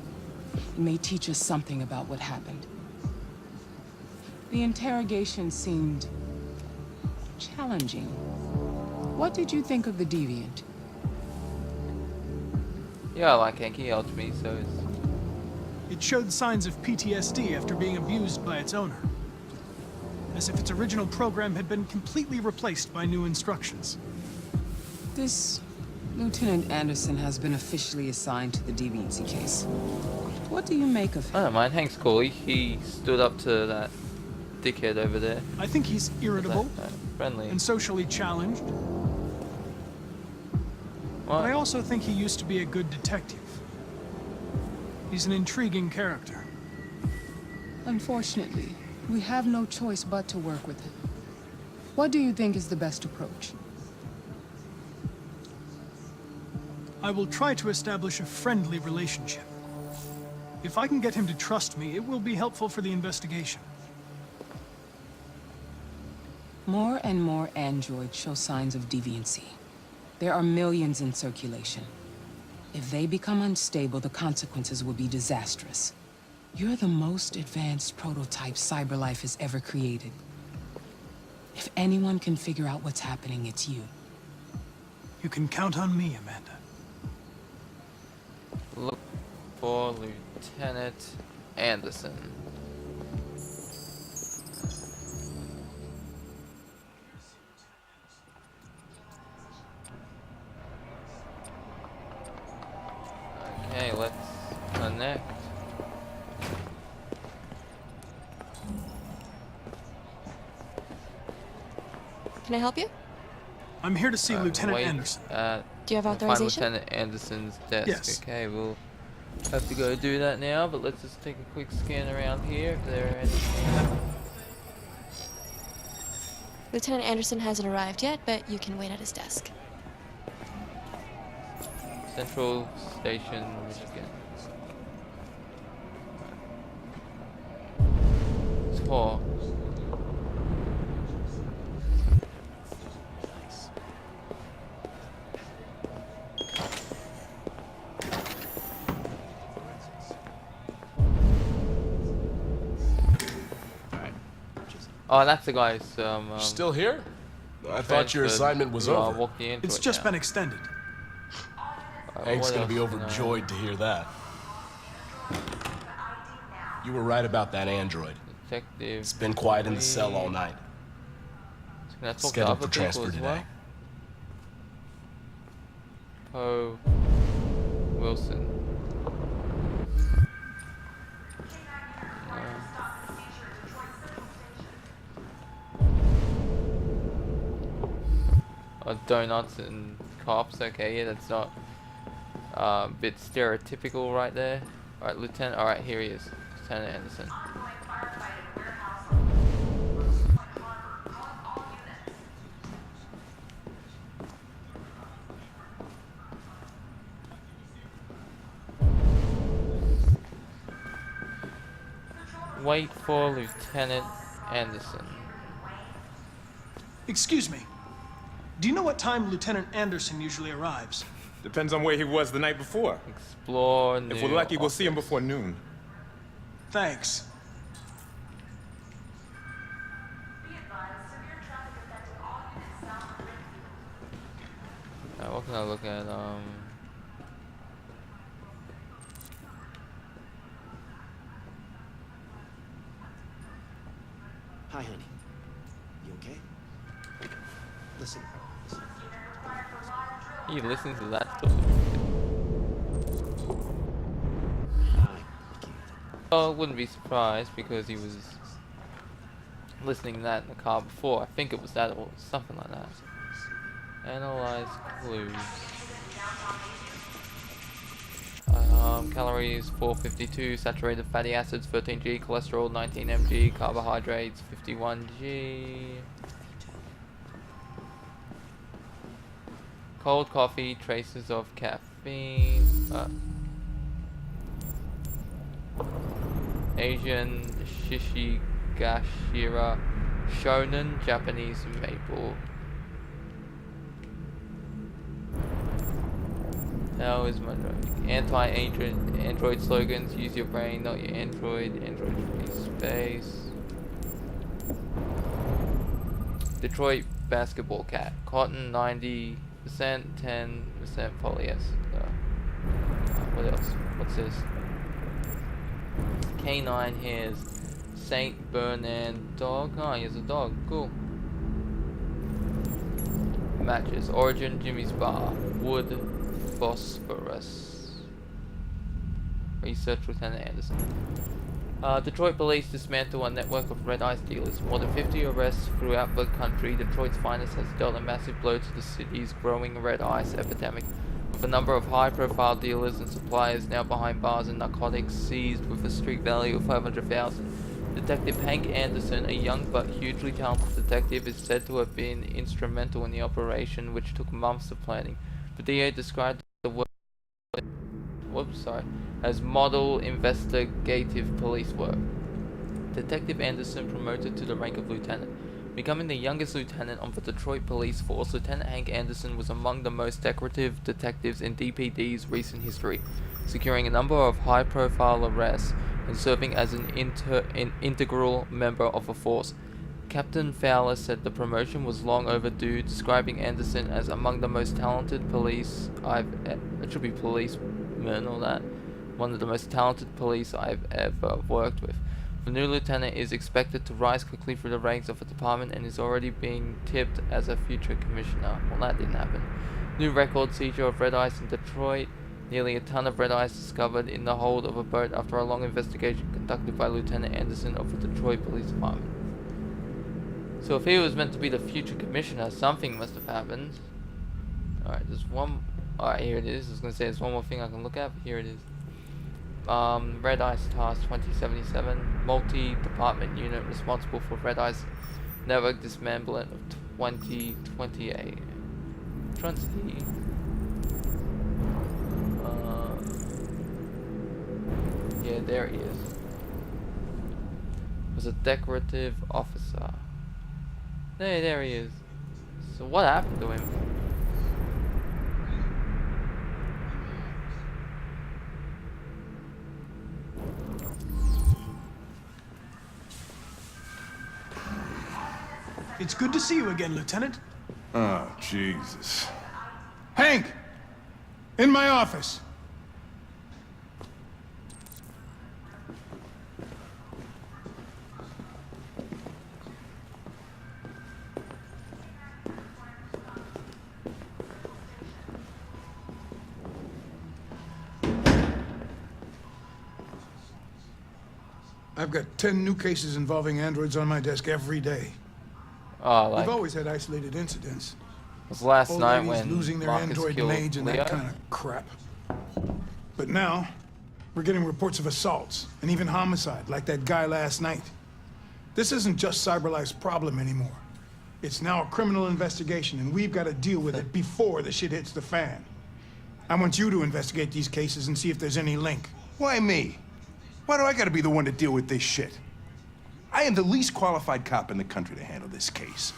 It may teach us something about what happened. The interrogation seemed challenging. What did you think of the deviant? Yeah, I like Hank. He helped me, so it's... It showed signs of PTSD after being abused by its owner. As if its original program had been completely replaced by new instructions. This Lieutenant Anderson has been officially assigned to the deviancy case. What do you make of him? I don't mind. Hank's cool. He stood up to that dickhead over there. I think he's irritable friendly and socially challenged. What? But I also think he used to be a good detective. He's an intriguing character. Unfortunately, we have no choice but to work with him. What do you think is the best approach? I will try to establish a friendly relationship. If I can get him to trust me, it will be helpful for the investigation. More and more androids show signs of deviancy. There are millions in circulation. If they become unstable, the consequences will be disastrous. You're the most advanced prototype CyberLife has ever created. If anyone can figure out what's happening, it's you. You can count on me, Amanda. Look for Lieutenant Anderson. Okay, let's connect. Can I help you? I'm here to see Lieutenant Anderson. Do you have Find authorization? Lieutenant Anderson's desk. Yes. Okay, we'll have to go do that now, but let's just take a quick scan around here if there are anything. Lieutenant Anderson hasn't arrived yet, but you can wait at his desk. Central Station, Michigan. Four. Oh, that's the guy's. Still here? I thought your assignment was over. It's just been extended. Hank's gonna be overjoyed to hear that. You were right about that android. Detective. It's been quiet in the cell all night. Scheduled for transfer today. Poe Wilson. Donuts and cops. Okay, yeah, that's not Bit stereotypical right there. Alright, Lieutenant. Alright, here he is. Lieutenant Anderson. Wait for Lieutenant Anderson. Excuse me. Do you know what time Lieutenant Anderson usually arrives? Depends on where he was the night before. Explore new If we're lucky, we'll office. see him before noon. Thanks. What can I look at? Hi, honey. You okay? Listen. He listens to that. Oh, I wouldn't be surprised because he was listening to that in the car before. I think it was that or something like that. Analyze clues. Calories 452, saturated fatty acids 13g, cholesterol 19 mg, carbohydrates 51g. Cold coffee, traces of caffeine. Asian Shishigashira Shonen, Japanese maple. How is my drug? Anti-android slogans, use your brain, not your android free space. Detroit basketball cat. Cotton 90%, 10% polyester. What else? What's this? Canine hairs. Saint Bernard dog. Oh, he has a dog. Cool. Matches. Origin Jimmy's Bar. Wood. Phosphorus. Research Lieutenant Anderson. Detroit police dismantle a network of red ice dealers. More than 50 arrests throughout the country. Detroit's finest has dealt a massive blow to the city's growing red ice epidemic, with a number of high-profile dealers and suppliers now behind bars and narcotics seized with a street value of $500,000. Detective Hank Anderson, a young but hugely talented detective, is said to have been instrumental in the operation, which took months of planning. The DA described the work as model investigative police work. Detective Anderson promoted to the rank of lieutenant. Becoming the youngest lieutenant on the Detroit police force, Lieutenant Hank Anderson was among the most decorative detectives in DPD's recent history, securing a number of high-profile arrests and serving as an integral member of the force. Captain Fowler said the promotion was long overdue, describing Anderson as among the most talented police one of the most talented police I've ever worked with. The new lieutenant is expected to rise quickly through the ranks of the department and is already being tipped as a future commissioner. Well, that didn't happen. New record seizure of red ice in Detroit. Nearly a ton of red ice discovered in the hold of a boat after a long investigation conducted by Lieutenant Anderson of the Detroit Police Department. So if he was meant to be the future commissioner, something must have happened. Alright, there's one... Alright, here it is. I was going to say there's one more thing I can look at, but here it is. Red Ice Task 2077, multi-department unit responsible for Red Ice network dismantlement of 2028. Trying to see. Yeah, there he is. Was a decorative officer. Hey, there he is. So what happened to him? It's good to see you again, Lieutenant. Oh, Jesus. Hank! In my office! I've got 10 new cases involving androids on my desk every day. Oh, like... We've always had isolated incidents. It was last Old night ladies when losing their Marcus android killed maids and Leo. that kind of crap. But now, we're getting reports of assaults and even homicide, like that guy last night. This isn't just CyberLife's problem anymore. It's now a criminal investigation, and we've got to deal with it before the shit hits the fan. I want you to investigate these cases and see if there's any link. Why me? Why do I gotta be the one to deal with this shit? I am the least qualified cop in the country to handle this case.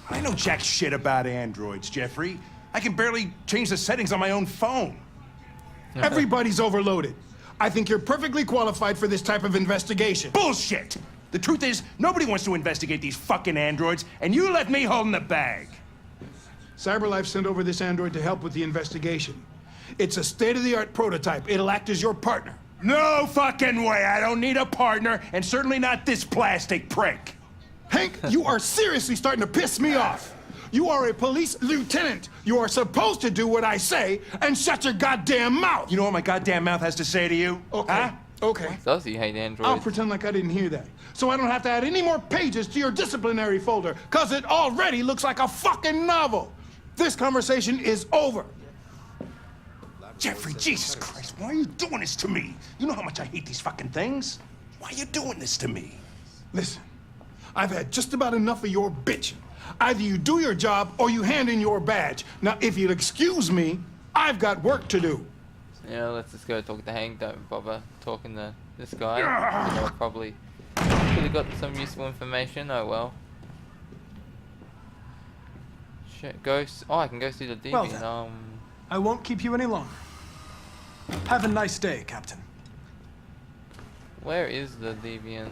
I know jack shit about androids, Jeffrey. I can barely change the settings on my own phone. Everybody's overloaded. I think you're perfectly qualified for this type of investigation. Bullshit! The truth is, nobody wants to investigate these fucking androids, and you left me holding the bag. CyberLife sent over this android to help with the investigation. It's a state-of-the-art prototype. It'll act as your partner. No fucking way! I don't need a partner, and certainly not this plastic prick. Hank, you are seriously starting to piss me off. You are a police lieutenant. You are supposed to do what I say and shut your goddamn mouth. You know what my goddamn mouth has to say to you? Okay. Huh? Okay. Does he hate androids? I'll pretend like I didn't hear that. So I don't have to add any more pages to your disciplinary folder, cause it already looks like a fucking novel. This conversation is over. Jeffrey, Jesus Christ, why are you doing this to me? You know how much I hate these fucking things. Why are you doing this to me? Listen, I've had just about enough of your bitching. Either you do your job or you hand in your badge. Now, if you'll excuse me, I've got work to do. Yeah, let's just go talk to Hank. Don't bother talking to this guy. You know, probably could have got some useful information. Oh well. Shit, ghost. Oh, I can go see the Well deviant. then, I won't keep you any longer. Have a nice day, Captain. Where is the deviant?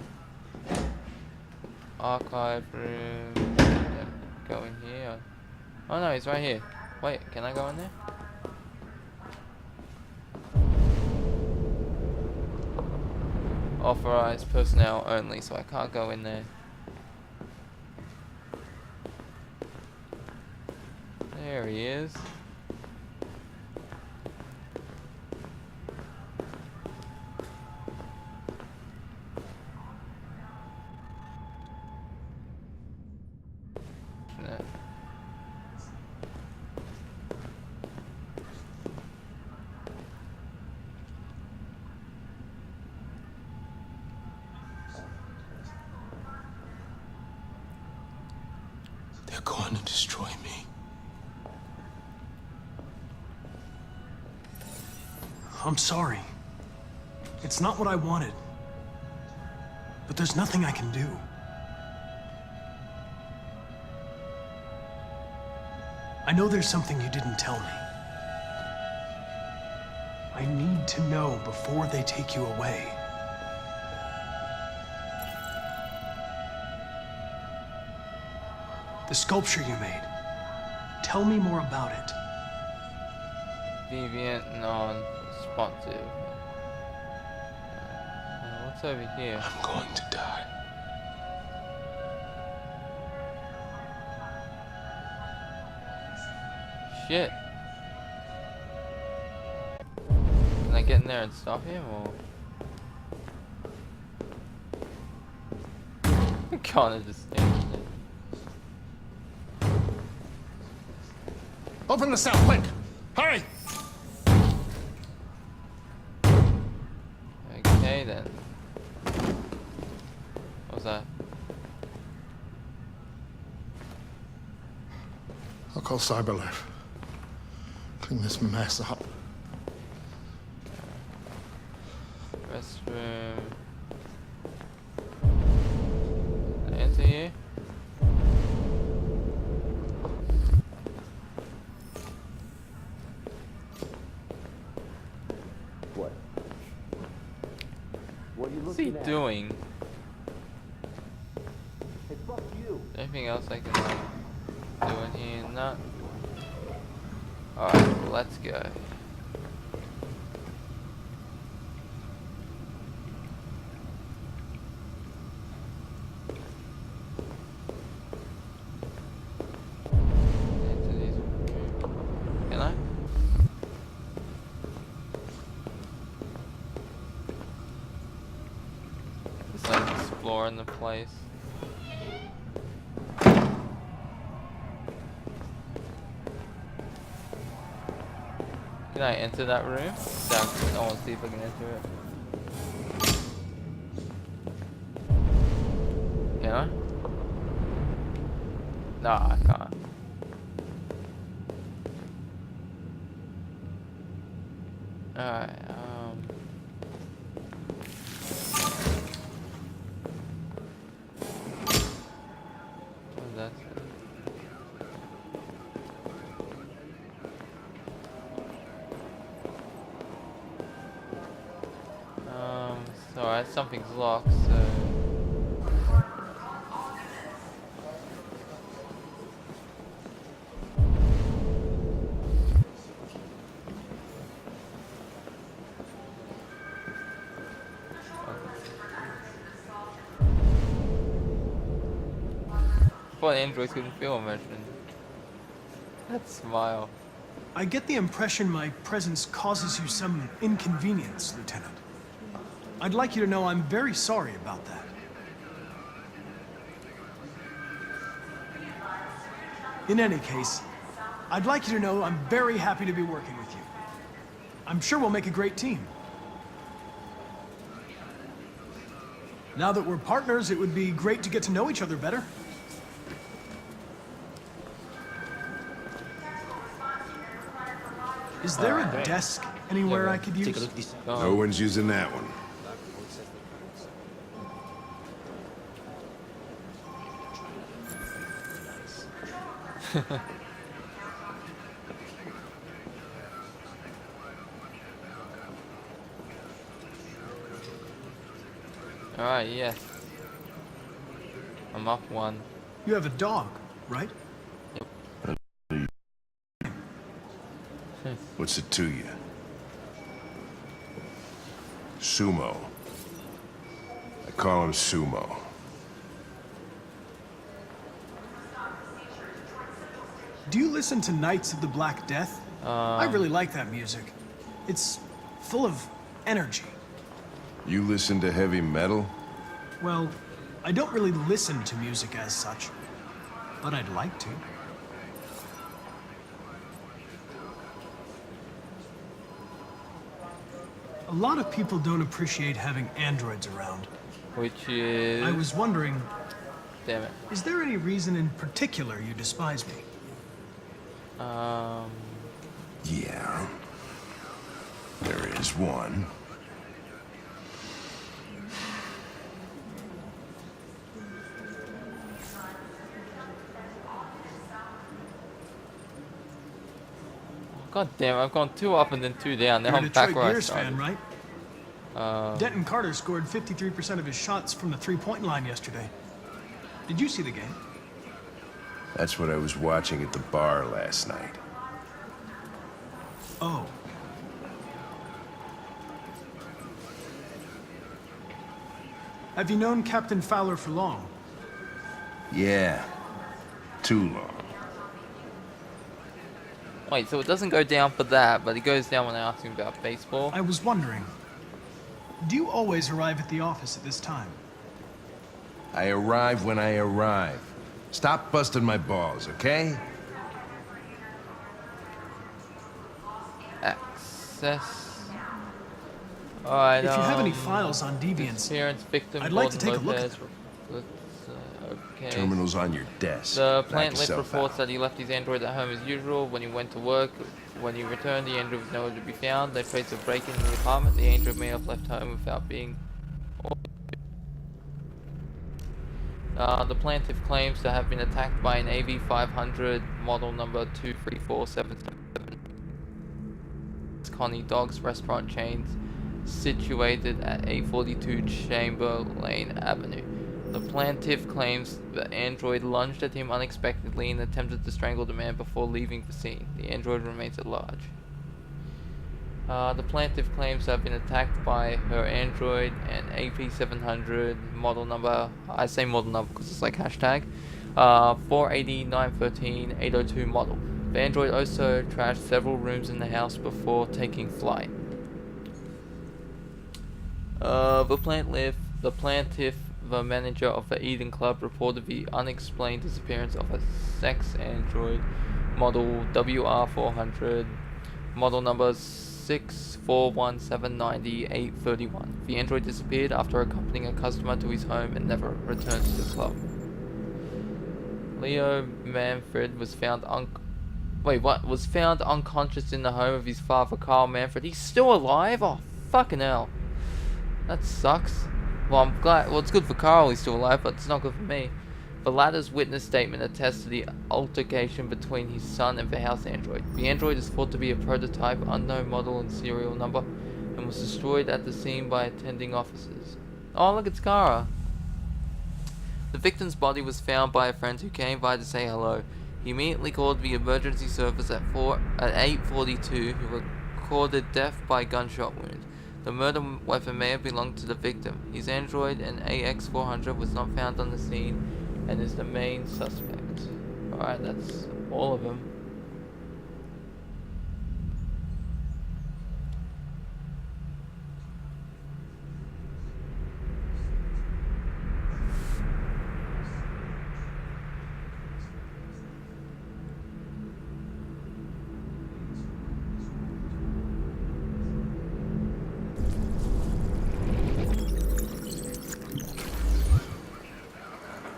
Archive room. Yep, go in here. Oh no, he's right here. Wait, can I go in there? Authorized personnel only, so I can't go in there. There he is. No. They're going to destroy me. I'm sorry. It's not what I wanted. But there's nothing I can do. I know there's something you didn't tell me. I need to know before they take you away. The sculpture you made. Tell me more about it. Deviant, non-responsive. What's over here? I'm going to die. Shit. Can I get in there and stop him, or? Connor just standing there. Open the cell, quick! Hurry! Okay then. What's that? I'll call CyberLife. Clean this mess up. Restroom. Can I enter here? What? What are you What's he looking at? doing? Hey, fuck you. Anything else I can do in here? No. Alright, let's go. Into these rooms. Can I? Just like exploring the place. Can Can I enter that room? I want to see if I can enter it. Can I? No, I can't. Alright, what's that? So something's locked, so... But androids couldn't feel emotion. That smile. I get the impression my presence causes you some inconvenience, Lieutenant. I'd like you to know I'm very sorry about that. In any case, I'd like you to know I'm very happy to be working with you. I'm sure we'll make a great team. Now that we're partners, it would be great to get to know each other better. Is there a desk anywhere I could use? No one's using that one. Alright, yes. I'm up one. You have a dog, right? What's it to you? Sumo. I call him Sumo. Do you listen to Knights of the Black Death? I really like that music. It's full of energy. You listen to heavy metal? Well, I don't really listen to music as such, but I'd like to. A lot of people don't appreciate having androids around. Which is... I was wondering... Damn it. Is there any reason in particular you despise me? Yeah. There is one. God damn, I've gone 2 up and then 2 down. Now You're I'm a back Detroit where I Gears started. fan, right? Denton Carter scored 53% of his shots from the three-point line yesterday. Did you see the game? That's what I was watching at the bar last night. Oh. Have you known Captain Fowler for long? Yeah. Too long. Wait, so it doesn't go down for that, but it goes down when I ask him about baseball? I was wondering, do you always arrive at the office at this time? I arrive when I arrive. Stop busting my balls, okay? Access. Alright, If you have any files on deviants, victim, I'd like to take a look at Lopez. them. Okay. Terminal's on your desk. The plant Knock lift yourself reports out. that he left his android at home as usual. When he went to work, when he returned, the android was nowhere to be found. They traced a break-in the apartment. The android may have left home without being... the plaintiff claims to have been attacked by an AV-500 model number 234777. Connie Dogs restaurant chains situated at 842 Chamberlain Avenue. The plaintiff claims the android lunged at him unexpectedly and attempted to strangle the man before leaving the scene. The android remains at large. The plaintiff claims to have been attacked by her android, an AP700 model number, I say model number because it's like hashtag, 480-913-802 model. The android also trashed several rooms in the house before taking flight. The plaintiff, the manager of the Eden Club, reported the unexplained disappearance of a sex android model WR400 Model number 641790831. The android disappeared after accompanying a customer to his home and never returned to the club. Leo Manfred was found was found unconscious in the home of his father, Carl Manfred. He's still alive? Oh, fucking hell. That sucks. Well, I'm glad. Well, it's good for Carl he's still alive, but it's not good for me. The latter's witness statement attests to the altercation between his son and the house android. The android is thought to be a prototype, unknown model and serial number, and was destroyed at the scene by attending officers. Oh, look, it's Kara. The victim's body was found by a friend who came by to say hello. He immediately called the emergency service at 8:42, who recorded death by gunshot wound. The murder weapon may have belonged to the victim. His android, an AX-400, was not found on the scene and is the main suspect. Alright, that's all of them.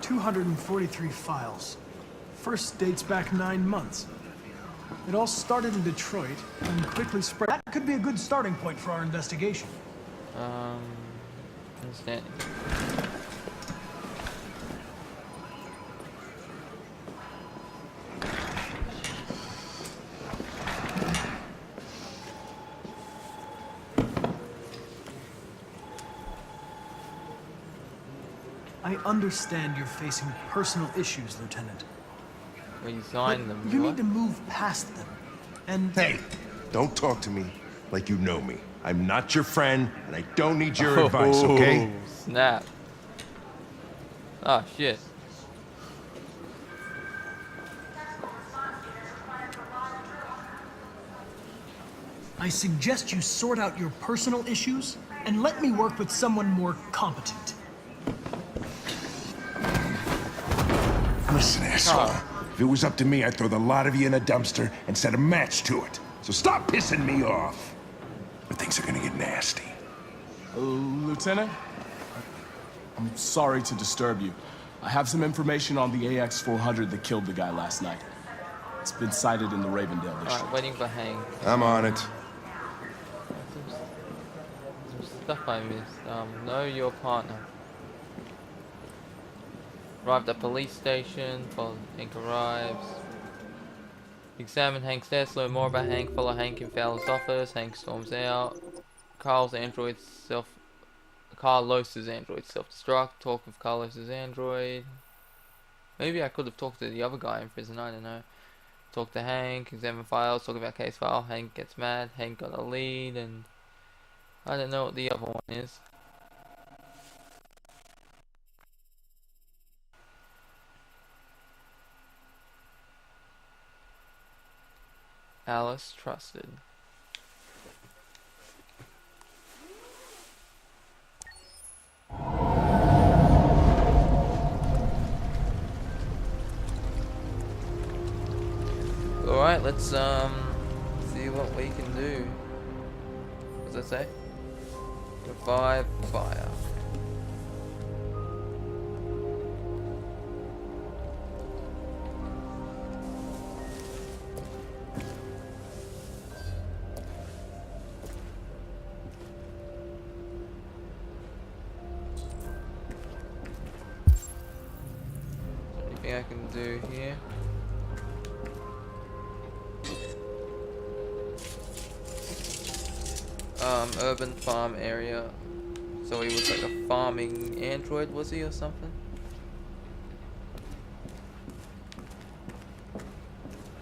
$243 files. First dates back 9 months. It all started in Detroit and quickly spread. That could be a good starting point for our investigation. Understand. I understand you're facing personal issues, Lieutenant. Resign them. You need to move past them. And hey, don't talk to me like you know me. I'm not your friend, and I don't need your advice, okay? Snap. Oh, shit. I suggest you sort out your personal issues and let me work with someone more competent. Listen, asshole. If it was up to me, I'd throw the lot of you in a dumpster and set a match to it. So stop pissing me off. But things are gonna get nasty. Lieutenant? I'm sorry to disturb you. I have some information on the AX-400 that killed the guy last night. It's been sighted in the Ravendale district. Alright, waiting for Hank. I'm on it. Some stuff I missed. Know your partner. Arrived at police station. Follow Hank arrives. Examine Hank's desk. Learn more about Hank. Follow Hank in Fowler's office. Hank storms out. Carlos's android self-destruct. Talk with Carlos's android. Maybe I could have talked to the other guy in prison. I don't know. Talk to Hank. Examine files. Talk about case file. Hank gets mad. Hank got a lead, and I don't know what the other one is. Alice trusted. Alright, let's see what we can do. What does that say? Revive fire. I can do here. Urban farm area. So he was like a farming android, was he, or something?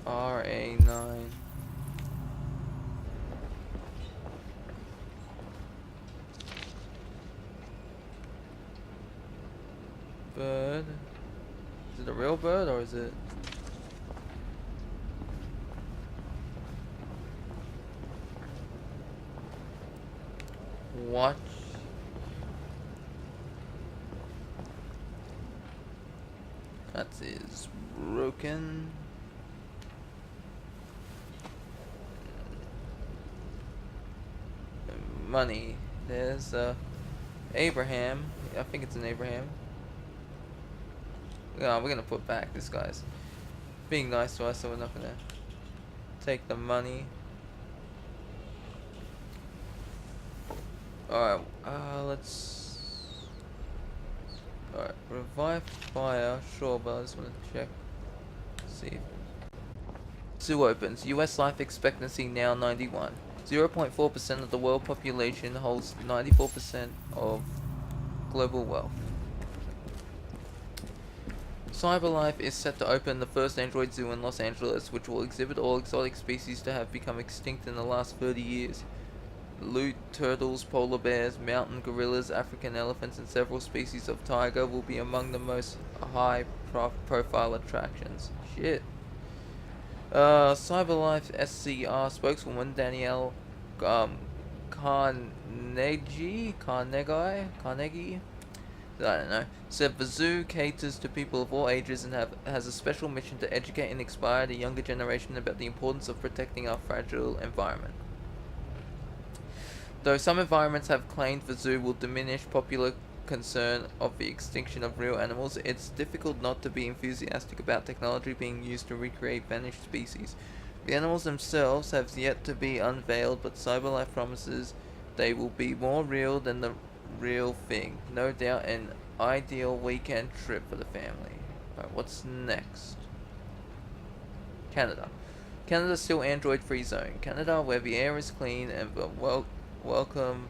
RA9. Bird. Is it a real bird or is it? Watch. That is broken. money. There's Abraham. I think it's an Abraham. Yeah, we're gonna put back this guy's being nice to us, so we're not gonna take the money. Alright, let's... Alright, revive fire, sure, but I just want to check. See. Zoo opens. US life expectancy now 91. 0.4% of the world population holds 94% of global wealth. CyberLife is set to open the first Android zoo in Los Angeles, which will exhibit all exotic species to have become extinct in the last 30 years. Loot, turtles, polar bears, mountain gorillas, African elephants, and several species of tiger will be among the most high-profile attractions. Shit. CyberLife SCR spokeswoman Danielle Carnegie, I don't know, said the zoo caters to people of all ages and has a special mission to educate and inspire the younger generation about the importance of protecting our fragile environment. Though some environments have claimed the zoo will diminish popular concern of the extinction of real animals, it's difficult not to be enthusiastic about technology being used to recreate vanished species. The animals themselves have yet to be unveiled, but CyberLife promises they will be more real than the real thing. No doubt an ideal weekend trip for the family. Alright, what's next? Canada. Canada's still Android-free zone. Canada, where the air is clean and the welcome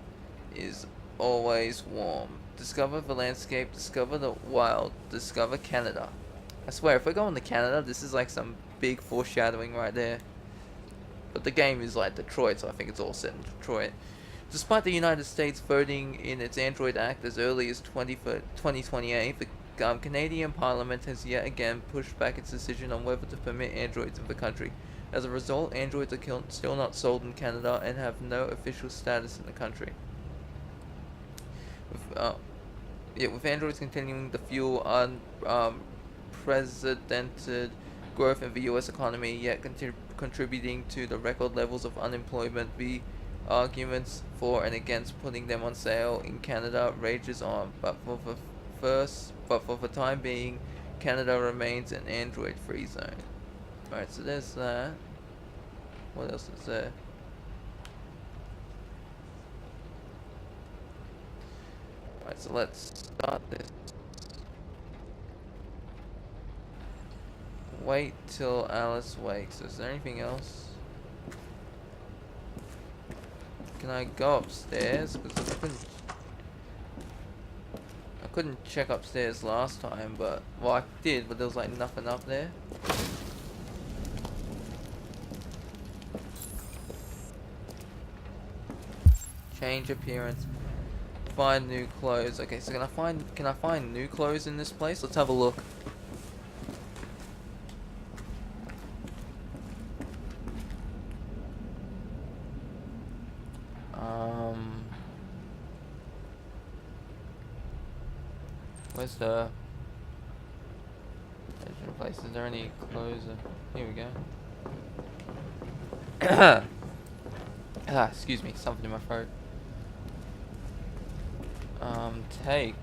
is always warm. Discover the landscape, discover the wild, discover Canada. I swear, if we're going to Canada, this is like some big foreshadowing right there. But the game is like Detroit, so I think it's all set in Detroit. Despite the United States voting in its Android Act as early as 2028, the Canadian Parliament has yet again pushed back its decision on whether to permit androids in the country. As a result, androids are still not sold in Canada and have no official status in the country. With androids continuing to fuel unprecedented growth in the US economy, yet contributing to the record levels of unemployment, the arguments for and against putting them on sale in Canada rages on, but for the time being, Canada remains an Android-free zone. Alright, so there's that. What else is there? Alright, so let's start this. Wait till Alice wakes. Is there anything else? Can I go upstairs? Because I couldn't check upstairs last time, but well, I did, but there was like nothing up there. Change appearance. Find new clothes. Okay, so can I find new clothes in this place? Let's have a look. Where's the place? Is there any clothes? Here we go. Excuse me, something in my throat. Okay,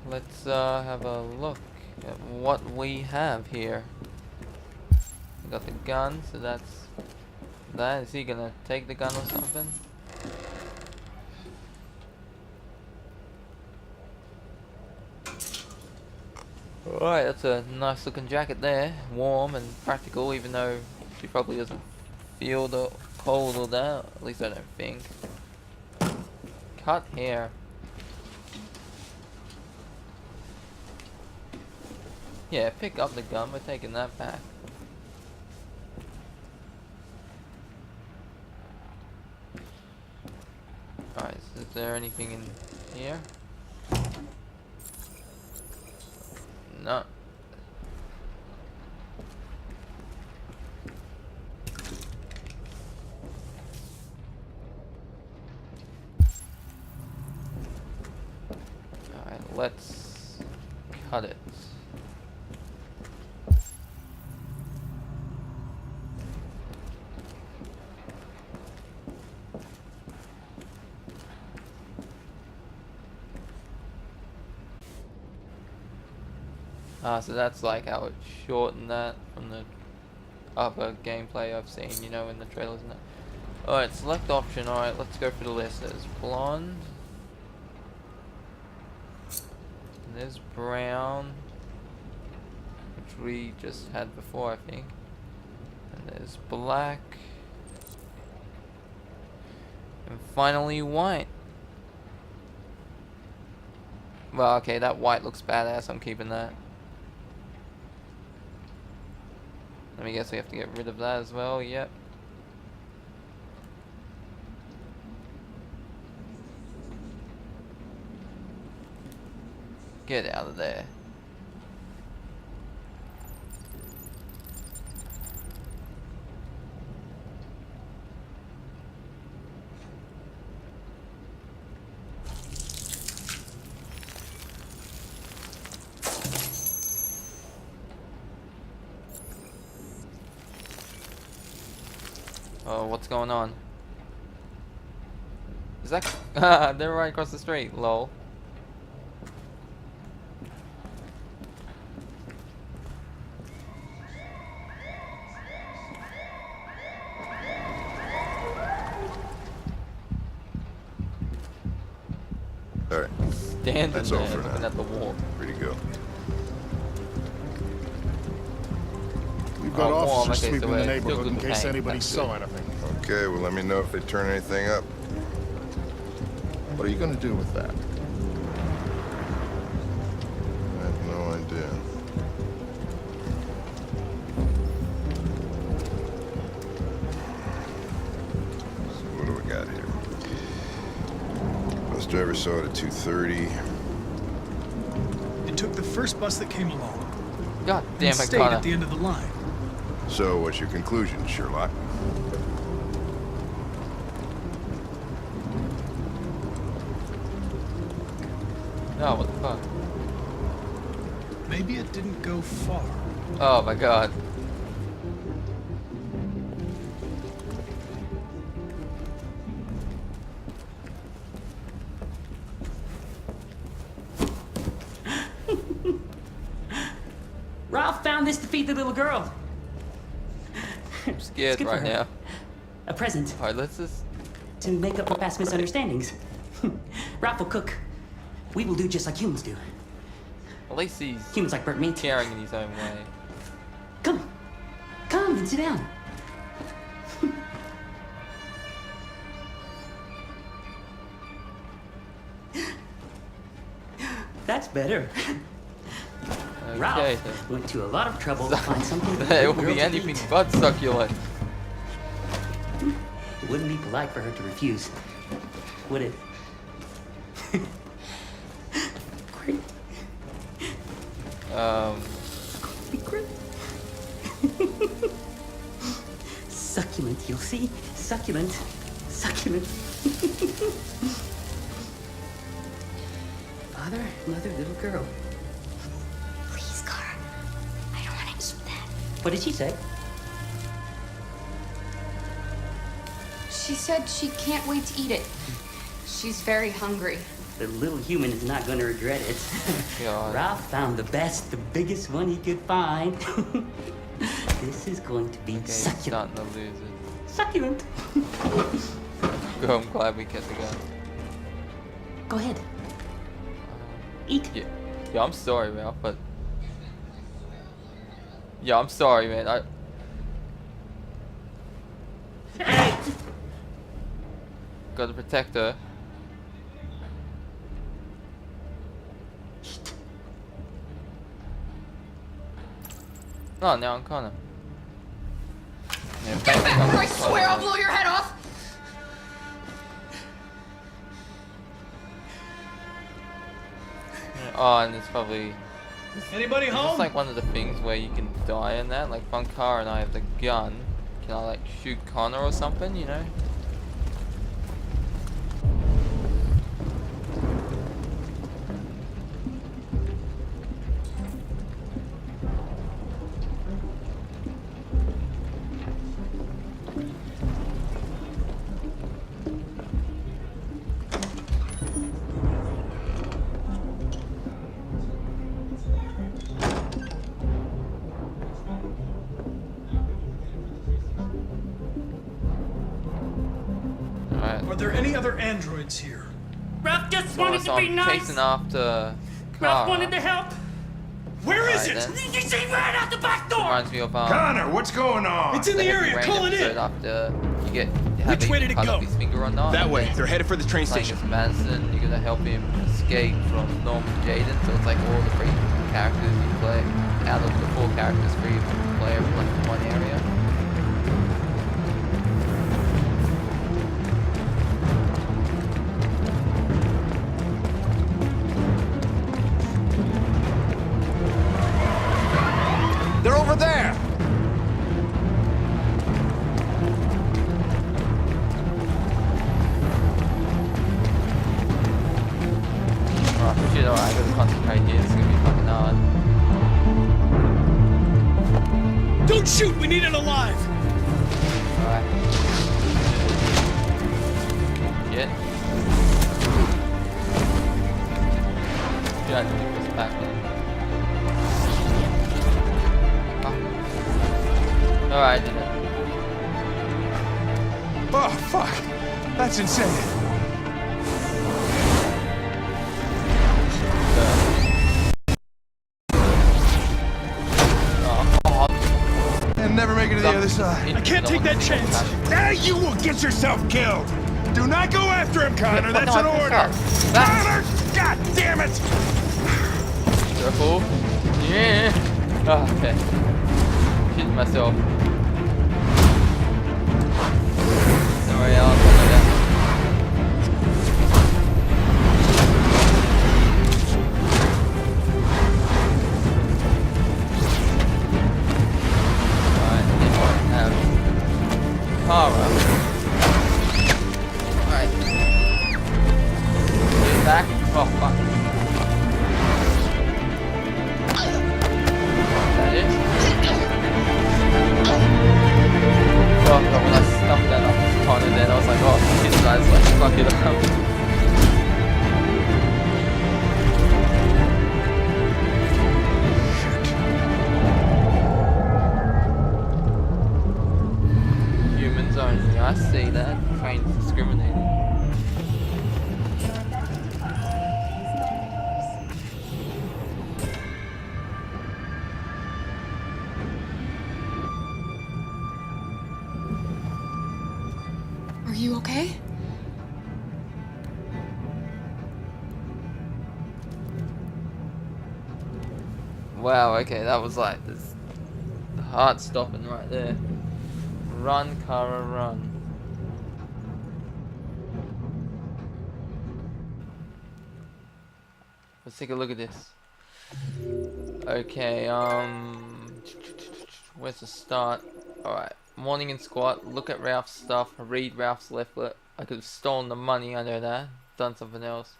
let's have a look at what we have here. We got the gun, so that's that. Is he gonna take the gun or something? Alright, that's a nice looking jacket there. Warm and practical, even though she probably doesn't feel the cold or that. At least I don't think. Cut hair. Yeah, pick up the gun. We're taking that back. Alright, so is there anything in here? No. Alright, let's cut it. So that's like how it shortened that from the other gameplay I've seen, you know, in the trailers and that. Alright, select option. Alright, let's go through the list. There's blonde. And there's brown, which we just had before, I think. And there's black. And finally white. Well, okay, that white looks badass. I'm keeping that. Let me guess we have to get rid of that as well. Yep. Get out of there. Oh, what's going on? Is that... they're right across the street, lol. Alright. Standing That's there all for looking now. at the wall. Free to go. We've got warm. officers Okay, sweeping so the we're neighborhood still in good case paint. anybody That's saw good. anything. Okay, well let me know if they turn anything up. What are you gonna do with that? I have no idea. So what do we got here? Bus driver saw it at 2:30. It took the first bus that came along. God damn and it, stayed Connor. at the end of the line. So what's your conclusion, Sherlock? No, what the fuck? Maybe it didn't go far. Oh my god. Ralph found this to feed the little girl. I'm scared good for right her. now. A present. Alright, let's just... To make up for past misunderstandings. Ralph will cook. We will do just like humans do. At least he's humans like burnt meat. caring in his own way. Come. Come and sit down. That's better. Okay, Ralph went to a lot of trouble to find something for the it little will girl be to anything eat. but succulent. It wouldn't be polite for her to refuse, would it? Great. Great. Succulent, you'll see. Succulent. Succulent. Father, mother, little girl. Please, Car. I don't want to eat that. What did she say? She said she can't wait to eat it. She's very hungry. The little human is not going to regret it. God. Ralph found the best, the biggest one he could find. This is going to be succulent. Starting to lose it. Succulent. Good, I'm glad we kept the gun. Go ahead. Eat. Yeah, I'm sorry, Ralph, but... Yeah, I'm sorry, man. Gotta protect her. Oh, now I'm Connor. Yeah, I swear I'll blow your head off! Oh, and it's probably... Anybody Is home? this like one of the things where you can die in that? Like, if Car and I have the gun, can I like shoot Connor or something, you know? there any other androids here? Ralph just So wanted to be I'm nice. chasing after Ralph Kara. wanted to help. Where is Right, it? then. She ran out the back door. Reminds me of Connor, what's going on? It's in the area. Call it in. After you get Which way did it cut go? off his finger or not. That way. They're headed for the train Playing station. as Madison, you're gonna help him escape from Norman Jaden. So it's like all the three characters you play. Out of the 4 characters, 3 of them play like in one area. They're over there! Oh shit, alright, I gotta concentrate here, it's gonna be fucking hard. Don't shoot! We need it alive! Alright. Shit. Should I do this back then? Oh. Alright, I did it. Oh, fuck. That's insane. And never make it to the other side. I can't take that chance. Now you will get yourself killed. Do not go after him, Connor. That's an order. Connor! God damn it! Careful. Yeah. Oh, okay. Shit myself. Don't worry, I'll do that. Kara. Alright. Get back. Oh fuck. That it? Fuck, when I stumped that up on it then I was like, oh shit guys, like fuck it up. Only. I see that. Train's discriminating. Are you okay? Wow, okay, that was like this heart stopping right there. Run, Kara, run. Let's take a look at this. Okay, where's the start? Alright, morning and squat, look at Ralph's stuff, read Ralph's leaflet. I could have stolen the money, I know that. Done something else.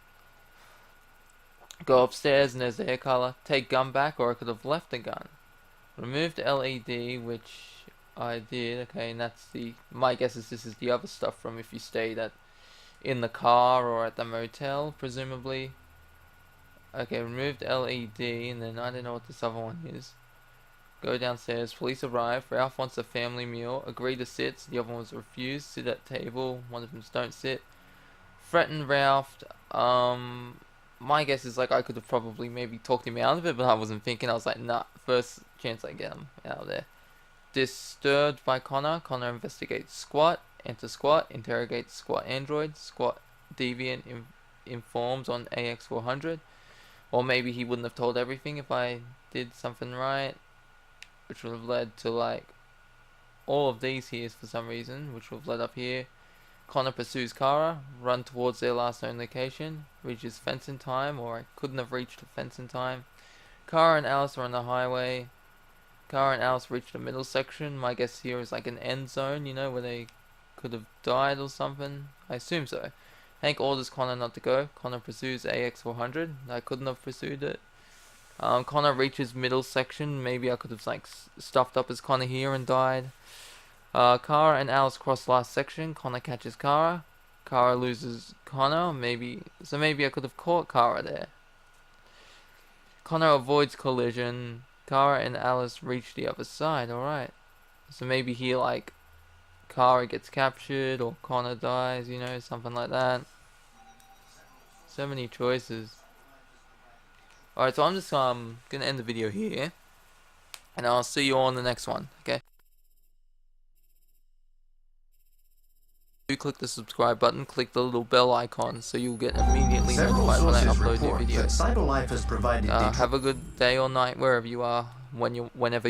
Go upstairs and there's the hair color. Take gun back, or I could have left the gun. Remove the LED, which I did. Okay, and that's the, my guess is this is the other stuff from if you stayed in the car or at the motel, presumably. Okay, remove the LED, and then I don't know what this other one is. Go downstairs, police arrive, Ralph wants a family meal, agree to sit, so the other one was refused, sit at table, one of them's don't sit. Threaten Ralph, my guess is like I could have probably maybe talked him out of it, but I wasn't thinking, I was like, nah, first chance I get him out of there. Disturbed by Connor, Connor investigates squat, enter squat, interrogates squat android, squat deviant informs on AX400. Or maybe he wouldn't have told everything if I did something right, which would have led to like all of these here for some reason, which would have led up here. Connor pursues Kara, run towards their last known location, reaches fence in time, or I couldn't have reached the fence in time. Kara and Alice are on the highway. Kara and Alice reach the middle section. My guess here is like an end zone, you know, where they could have died or something. I assume so. Hank orders Connor not to go. Connor pursues AX400. I couldn't have pursued it. Connor reaches middle section. Maybe I could have like stuffed up as Connor here and died. Kara and Alice cross last section. Connor catches Kara. Kara loses Connor. Maybe I could have caught Kara there. Connor avoids collision. Kara and Alice reach the other side. Alright. So maybe here like Kara gets captured or Connor dies, you know, something like that. So many choices. Alright, so I'm just gonna end the video here, and I'll see you all in the next one, okay? Do click the subscribe button, click the little bell icon so you'll get immediately notified when I upload new videos. CyberLife has provided Have a good day or night wherever you are, whenever